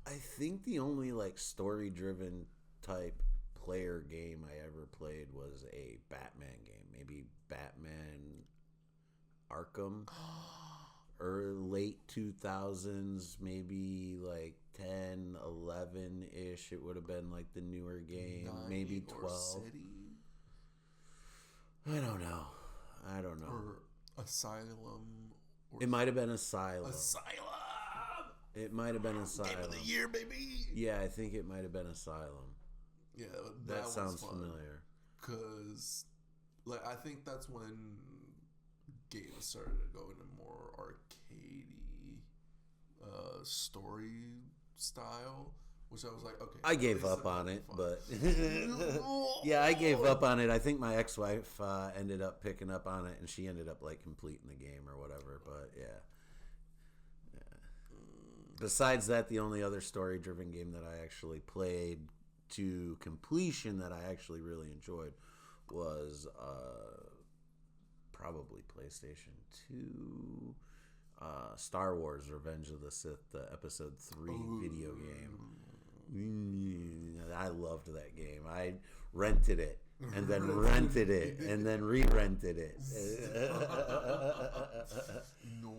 [SPEAKER 1] I think the only like story driven type player game I ever played was a Batman game. Maybe Batman Arkham. Or late 2000s, maybe like 10, 11-ish. It would have been like the newer game. Maybe 12.
[SPEAKER 2] City?
[SPEAKER 1] I don't know.
[SPEAKER 2] Or Asylum. Or
[SPEAKER 1] It might have been Asylum.
[SPEAKER 2] Asylum!
[SPEAKER 1] It might have been Asylum.
[SPEAKER 2] Game of the year, baby!
[SPEAKER 1] Yeah, I think it might have been Asylum.
[SPEAKER 2] Yeah,
[SPEAKER 1] That
[SPEAKER 2] was
[SPEAKER 1] sounds
[SPEAKER 2] fun.
[SPEAKER 1] familiar.
[SPEAKER 2] Because, like, I think that's when games started to go into more arcadey story style, which I was like, okay.
[SPEAKER 1] I gave
[SPEAKER 2] this
[SPEAKER 1] up
[SPEAKER 2] is
[SPEAKER 1] on it,
[SPEAKER 2] fun.
[SPEAKER 1] but yeah, I gave up on it. I think my ex-wife ended up picking up on it, and she ended up like completing the game or whatever. But yeah. Besides that, the only other story-driven game that I actually played to completion that I actually really enjoyed was probably PlayStation 2. Star Wars: Revenge of the Sith, the Episode 3 video game. I loved that game. I rented it and then rented it and then re-rented it.
[SPEAKER 2] No.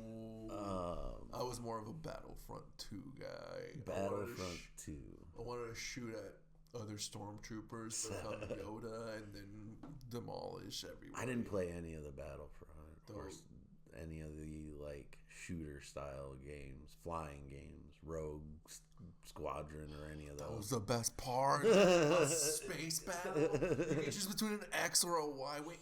[SPEAKER 2] I was more of a Battlefront 2 guy.
[SPEAKER 1] Battlefront 2.
[SPEAKER 2] I wanted to shoot at other stormtroopers, become Yoda, and then demolish everyone.
[SPEAKER 1] I didn't play any of the Battlefront or
[SPEAKER 2] Those-
[SPEAKER 1] any of the like shooter style games, flying games, Rogue Squadron, or any of
[SPEAKER 2] That was
[SPEAKER 1] those.
[SPEAKER 2] the best part. A space battle. You can choose between an X or a Y. Wait,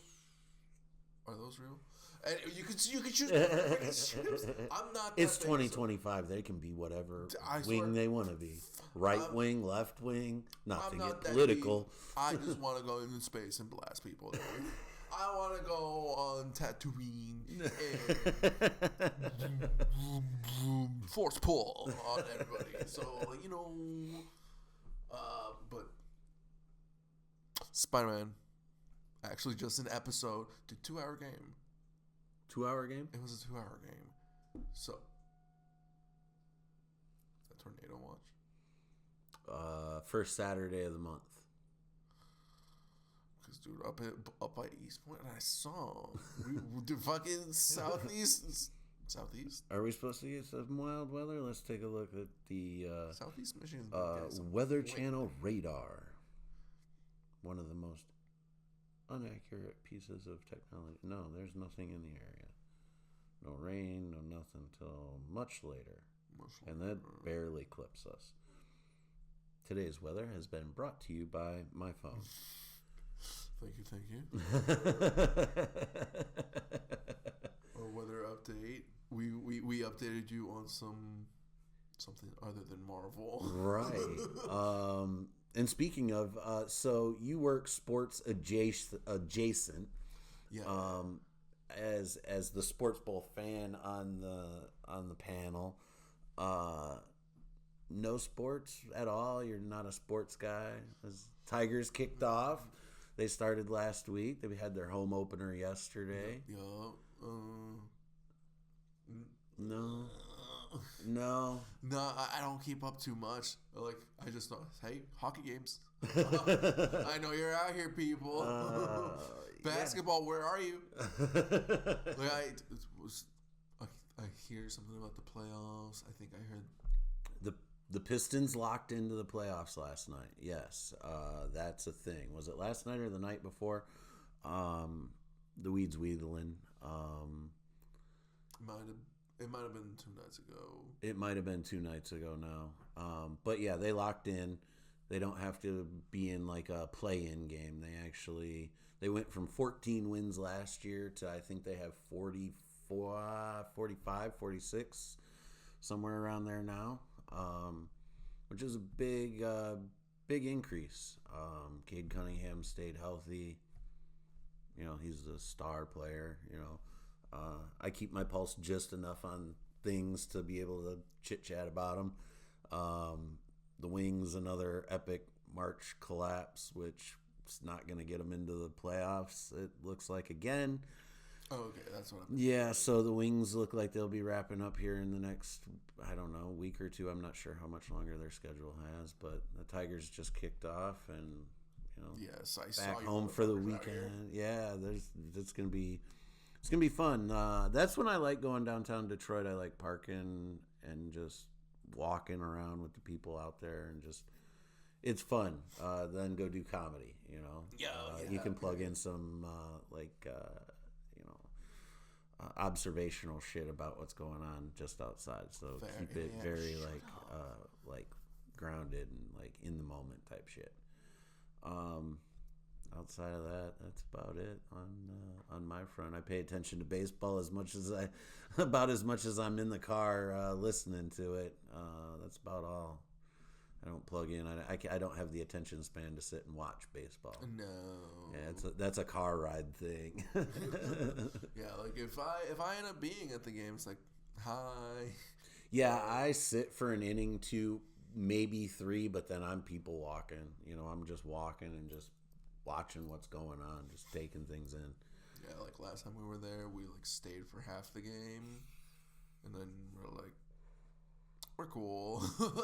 [SPEAKER 2] are those real? And you could choose different ships. I'm not. That
[SPEAKER 1] It's
[SPEAKER 2] famous.
[SPEAKER 1] 2025. They can be whatever
[SPEAKER 2] I swear-
[SPEAKER 1] wing they want to be. Right wing, left wing. Not
[SPEAKER 2] I'm
[SPEAKER 1] to
[SPEAKER 2] not
[SPEAKER 1] get
[SPEAKER 2] that
[SPEAKER 1] political.
[SPEAKER 2] deep. I just want to go into space and blast people. Dude. I want to go on Tatooine and force pull on everybody. So but Spider-Man, actually, just an episode, to 2-hour game.
[SPEAKER 1] 2-hour game.
[SPEAKER 2] It was a 2-hour game. So that tornado watch.
[SPEAKER 1] First Saturday of the month.
[SPEAKER 2] Cause dude, up by East Point, and I saw the fucking southeast.
[SPEAKER 1] Are we supposed to get some wild weather? Let's take a look at the
[SPEAKER 2] Southeast Michigan's been getting some
[SPEAKER 1] Weather
[SPEAKER 2] wind.
[SPEAKER 1] Channel radar. One of the most inaccurate pieces of technology. No, there's nothing in the area. No rain, no nothing till much later. And that barely clips us. Today's weather has been brought to you by my phone.
[SPEAKER 2] Thank you. Or weather update. We updated you on something other than Marvel.
[SPEAKER 1] Right. And speaking of, so you work sports adjacent.
[SPEAKER 2] Yeah.
[SPEAKER 1] As the Sports Bowl fan on the panel, no sports at all. You're not a sports guy. As Tigers kicked off, they started last week. They had their home opener yesterday.
[SPEAKER 2] Yeah.
[SPEAKER 1] No.
[SPEAKER 2] No, I don't keep up too much. Like, I just know, hey, hockey games. I know you're out here, people. Basketball, where are you? Like, I hear something about the playoffs. I think I heard.
[SPEAKER 1] The Pistons locked into the playoffs last night. Yes, that's a thing. Was it last night or the night before? The Weeds Wheedling.
[SPEAKER 2] It might have been 2 nights ago.
[SPEAKER 1] It might have been 2 nights ago now. But yeah, they locked in. They don't have to be in like a play-in game. They went from 14 wins last year to I think they have 44, 45, 46, somewhere around there now, which is a big increase. Cade Cunningham stayed healthy. He's a star player, I keep my pulse just enough on things to be able to chit-chat about them. The Wings, another epic March collapse, which is not going to get them into the playoffs, it looks like, again.
[SPEAKER 2] Oh, okay, that's what I'm...
[SPEAKER 1] Yeah, so the Wings look like they'll be wrapping up here in the next, I don't know, week or two. I'm not sure how much longer their schedule has, but the Tigers just kicked off and,
[SPEAKER 2] Yes, I saw
[SPEAKER 1] back
[SPEAKER 2] you
[SPEAKER 1] home for the
[SPEAKER 2] motherfuckers out here.
[SPEAKER 1] weekend. Yeah, it's gonna be fun. That's when I like going downtown Detroit. I like parking and just walking around with the people out there and just it's fun. Then go do comedy. You can plug in some observational shit about what's going on just outside. So keep it very like grounded and like in the moment type shit. Outside of that, that's about it on my front. I pay attention to baseball as much as I'm in the car listening to it. That's about all. I don't plug in. I don't have the attention span to sit and watch baseball.
[SPEAKER 2] No.
[SPEAKER 1] Yeah, that's a car ride thing.
[SPEAKER 2] Yeah, like if I end up being at the game, it's like, hi.
[SPEAKER 1] Yeah, I sit for an inning, 2, maybe 3, but then I'm people walking. I'm just walking and just watching what's going on, just taking things in.
[SPEAKER 2] Yeah, like last time we were there, we like stayed for half the game, and then cool.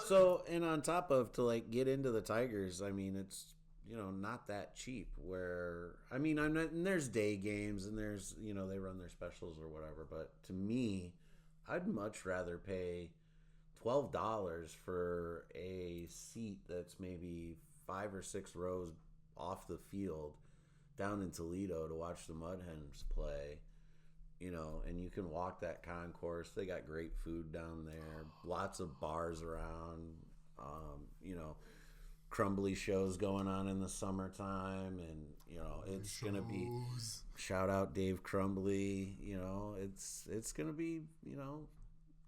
[SPEAKER 1] So, and on top of, to like get into the Tigers, I mean, it's, you know, not that cheap. Where, I mean, I'm not, and there's day games and there's, you know, they run their specials or whatever. But to me, I'd much rather pay $12 for a seat that's maybe 5 or 6 rows off the field down in Toledo to watch the Mud Hens play. You know, and you can walk that concourse. They got great food down there. Lots of bars around. You know, Crumbly shows going on in the summertime, and you know it's gonna be. Shout out Dave Crumbly. You know, it's gonna be, you know,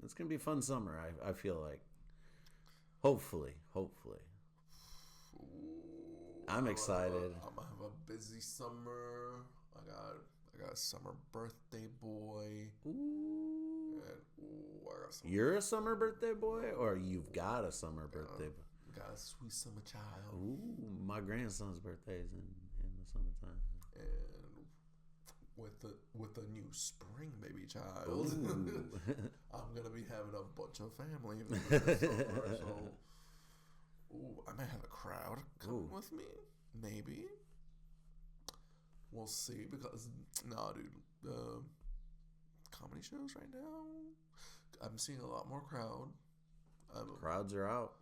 [SPEAKER 1] it's gonna be a fun summer. I feel like. Hopefully. I'm excited.
[SPEAKER 2] I'm gonna have a busy summer. I got a summer birthday boy.
[SPEAKER 1] Ooh.
[SPEAKER 2] And I got some.
[SPEAKER 1] You're a summer birthday boy, or you've got a summer birthday boy?
[SPEAKER 2] Got a sweet summer child.
[SPEAKER 1] Ooh, my grandson's birthday is in the summertime.
[SPEAKER 2] And with a new spring baby child,
[SPEAKER 1] Ooh.
[SPEAKER 2] I'm gonna be having a bunch of family this summer. So, I might have a crowd coming with me. Maybe. We'll see, because dude, comedy shows right now, I'm seeing a lot more crowd.
[SPEAKER 1] Crowds are out.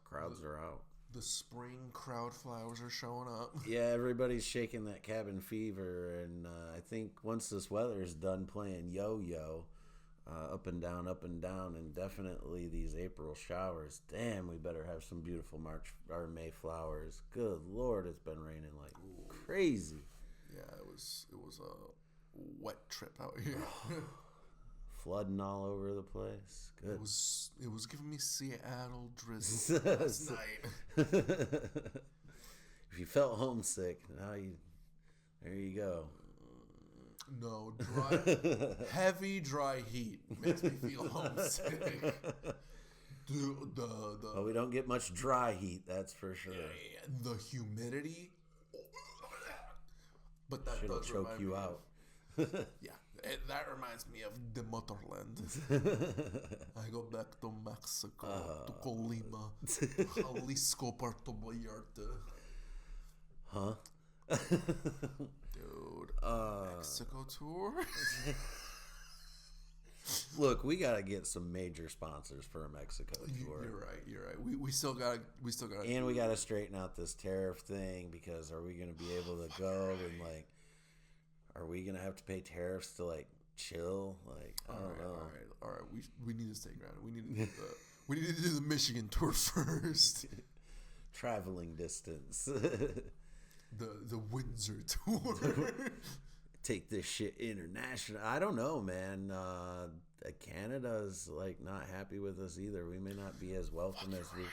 [SPEAKER 2] The spring crowd flowers are showing up.
[SPEAKER 1] Yeah, everybody's shaking that cabin fever, and I think once this weather is done playing yo-yo, up and down, and definitely these April showers. Damn, we better have some beautiful March or May flowers. Good Lord, it's been raining like crazy.
[SPEAKER 2] Yeah, it was a wet trip out here.
[SPEAKER 1] Flooding all over the place. Good.
[SPEAKER 2] It was giving me Seattle drizzle last night.
[SPEAKER 1] If you felt homesick, there you go.
[SPEAKER 2] No, heavy dry heat makes me feel homesick.
[SPEAKER 1] Well, we don't get much dry heat, that's for sure.
[SPEAKER 2] The humidity. But that
[SPEAKER 1] Shit'll
[SPEAKER 2] does
[SPEAKER 1] choke
[SPEAKER 2] remind
[SPEAKER 1] you
[SPEAKER 2] me
[SPEAKER 1] out.
[SPEAKER 2] Yeah, that reminds me of the motherland. I go back to Mexico, to Colima, Jalisco, Puerto Vallarta.
[SPEAKER 1] Huh?
[SPEAKER 2] Dude, Mexico tour?
[SPEAKER 1] Look, we gotta get some major sponsors for a Mexico tour.
[SPEAKER 2] You're right. We still gotta.
[SPEAKER 1] And we gotta straighten out this tariff thing, because are we gonna be able to go and like, are we gonna have to pay tariffs to like chill? Like, I don't know.
[SPEAKER 2] All right. We need to stay grounded. We need to do the Michigan tour first.
[SPEAKER 1] Traveling distance.
[SPEAKER 2] The Windsor tour.
[SPEAKER 1] Take this shit international. I don't know, man. Canada's like not happy with us either. We may not be as welcome as we.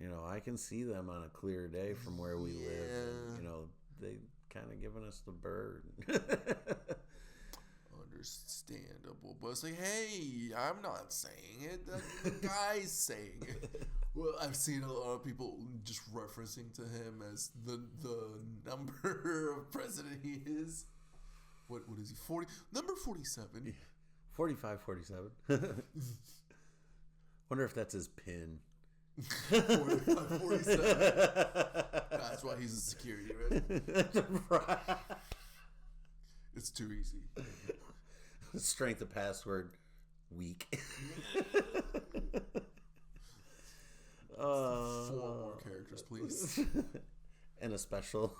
[SPEAKER 1] You know, I can see them on a clear day from where we live. And, you know, they kind of giving us the bird.
[SPEAKER 2] Understandable, but it's like, hey, I'm not saying it. The guy's saying it. Well, I've seen a lot of people just referencing to him as the number of president he is. What is he? 40? Number 47.
[SPEAKER 1] 45, 47. Wonder if that's his pin.
[SPEAKER 2] 45, 47. That's why he's a security, right? It's too easy.
[SPEAKER 1] Strength of password weak.
[SPEAKER 2] 4 more characters, please.
[SPEAKER 1] And a special.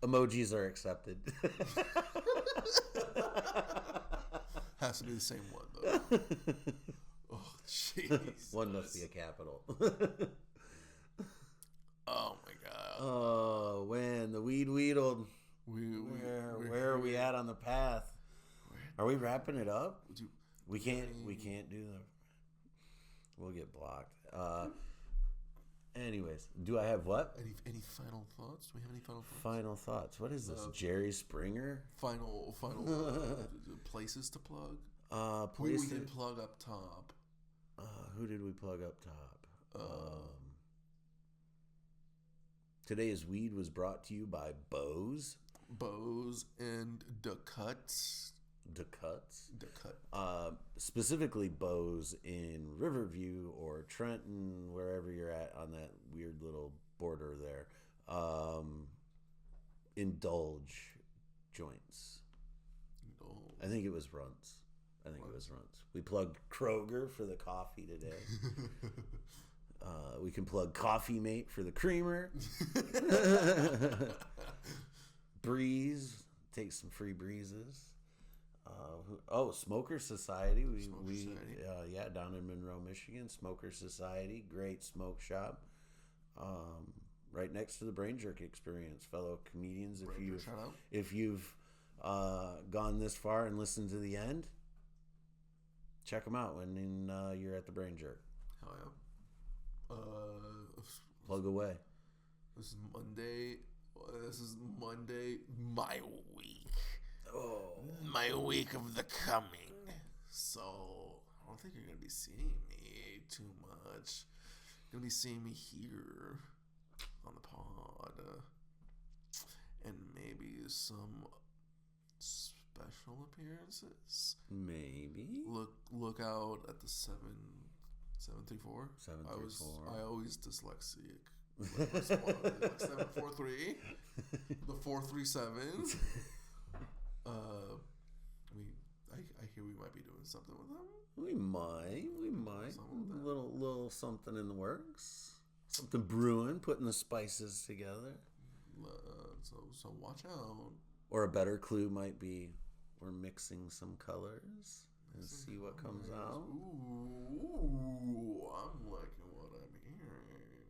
[SPEAKER 1] Emojis are accepted.
[SPEAKER 2] Has to be the same one, though. Oh, jeez.
[SPEAKER 1] One must be a capital.
[SPEAKER 2] Oh, my God.
[SPEAKER 1] Oh, when the weed wheedled.
[SPEAKER 2] Where
[SPEAKER 1] Where are we at on the path? Are we wrapping it up?
[SPEAKER 2] Dude,
[SPEAKER 1] We can't do that. We'll get blocked. Anyways, do I have what?
[SPEAKER 2] Any final thoughts? Do we have any final thoughts?
[SPEAKER 1] Final thoughts. What is this? Jerry Springer?
[SPEAKER 2] Final places to plug? We
[SPEAKER 1] Places.
[SPEAKER 2] did plug up top.
[SPEAKER 1] Who did we plug up top? Today's weed was brought to you by Bose.
[SPEAKER 2] Bose and the Cuts.
[SPEAKER 1] The Cuts.
[SPEAKER 2] The Cut.
[SPEAKER 1] Specifically Bo's in Riverview or Trenton, wherever you're at on that weird little border there. Indulge joints. I think it was Runts. We plugged Kroger for the coffee today. We can plug Coffee Mate for the creamer. Breeze, take some free breezes. Smoker Society. Down in Monroe, Michigan. Smoker Society, great smoke shop. Right next to the Brain Jerk Experience, fellow comedians. If you've gone this far and listened to the end, check them out when you're at the Brain Jerk.
[SPEAKER 2] Hell yeah.
[SPEAKER 1] Plug away.
[SPEAKER 2] This is Monday. My week.
[SPEAKER 1] Oh,
[SPEAKER 2] My week of the coming. So I don't think you're gonna be seeing me too much. You're gonna be seeing me here on the pod, and maybe some special appearances.
[SPEAKER 1] maybe.
[SPEAKER 2] Look out at the 734.
[SPEAKER 1] 734.
[SPEAKER 2] I always dyslexic. Like 743. The 437. I hear we might be doing something with them.
[SPEAKER 1] We might.
[SPEAKER 2] Something like that.
[SPEAKER 1] Little something in the works. Something brewing, putting the spices together.
[SPEAKER 2] So watch out.
[SPEAKER 1] Or a better clue might be we're mixing some colors and see what comes out.
[SPEAKER 2] Ooh, I'm liking what I'm hearing.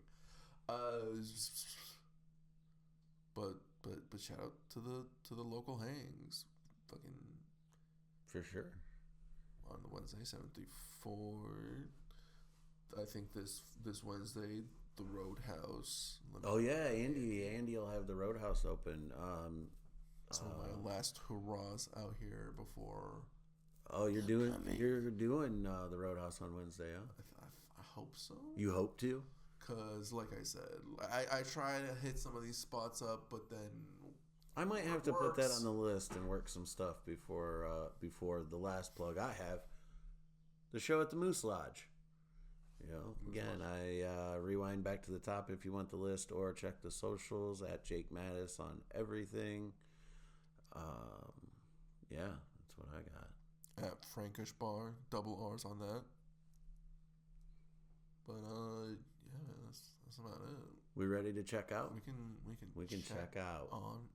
[SPEAKER 2] But shout out to the local hangs, fucking
[SPEAKER 1] For sure.
[SPEAKER 2] on the Wednesday 734. I think this Wednesday the Roadhouse.
[SPEAKER 1] Oh yeah, Andy will have the Roadhouse open.
[SPEAKER 2] Some of my last hurrahs out here before.
[SPEAKER 1] Oh, you're doing the Roadhouse on Wednesday, huh?
[SPEAKER 2] I hope so.
[SPEAKER 1] You hope to?
[SPEAKER 2] Cause like I said, I try to hit some of these spots up, but then
[SPEAKER 1] I might have to put that
[SPEAKER 2] works.
[SPEAKER 1] on the list and work some stuff before the last plug I have. The show at the Moose Lodge. Again, I rewind back to the top if you want the list, or check the socials at Jake Mattis on everything. That's what I got.
[SPEAKER 2] At Frankish Bar, double R's on that. But that's about it.
[SPEAKER 1] We ready to check out?
[SPEAKER 2] We can
[SPEAKER 1] check out
[SPEAKER 2] on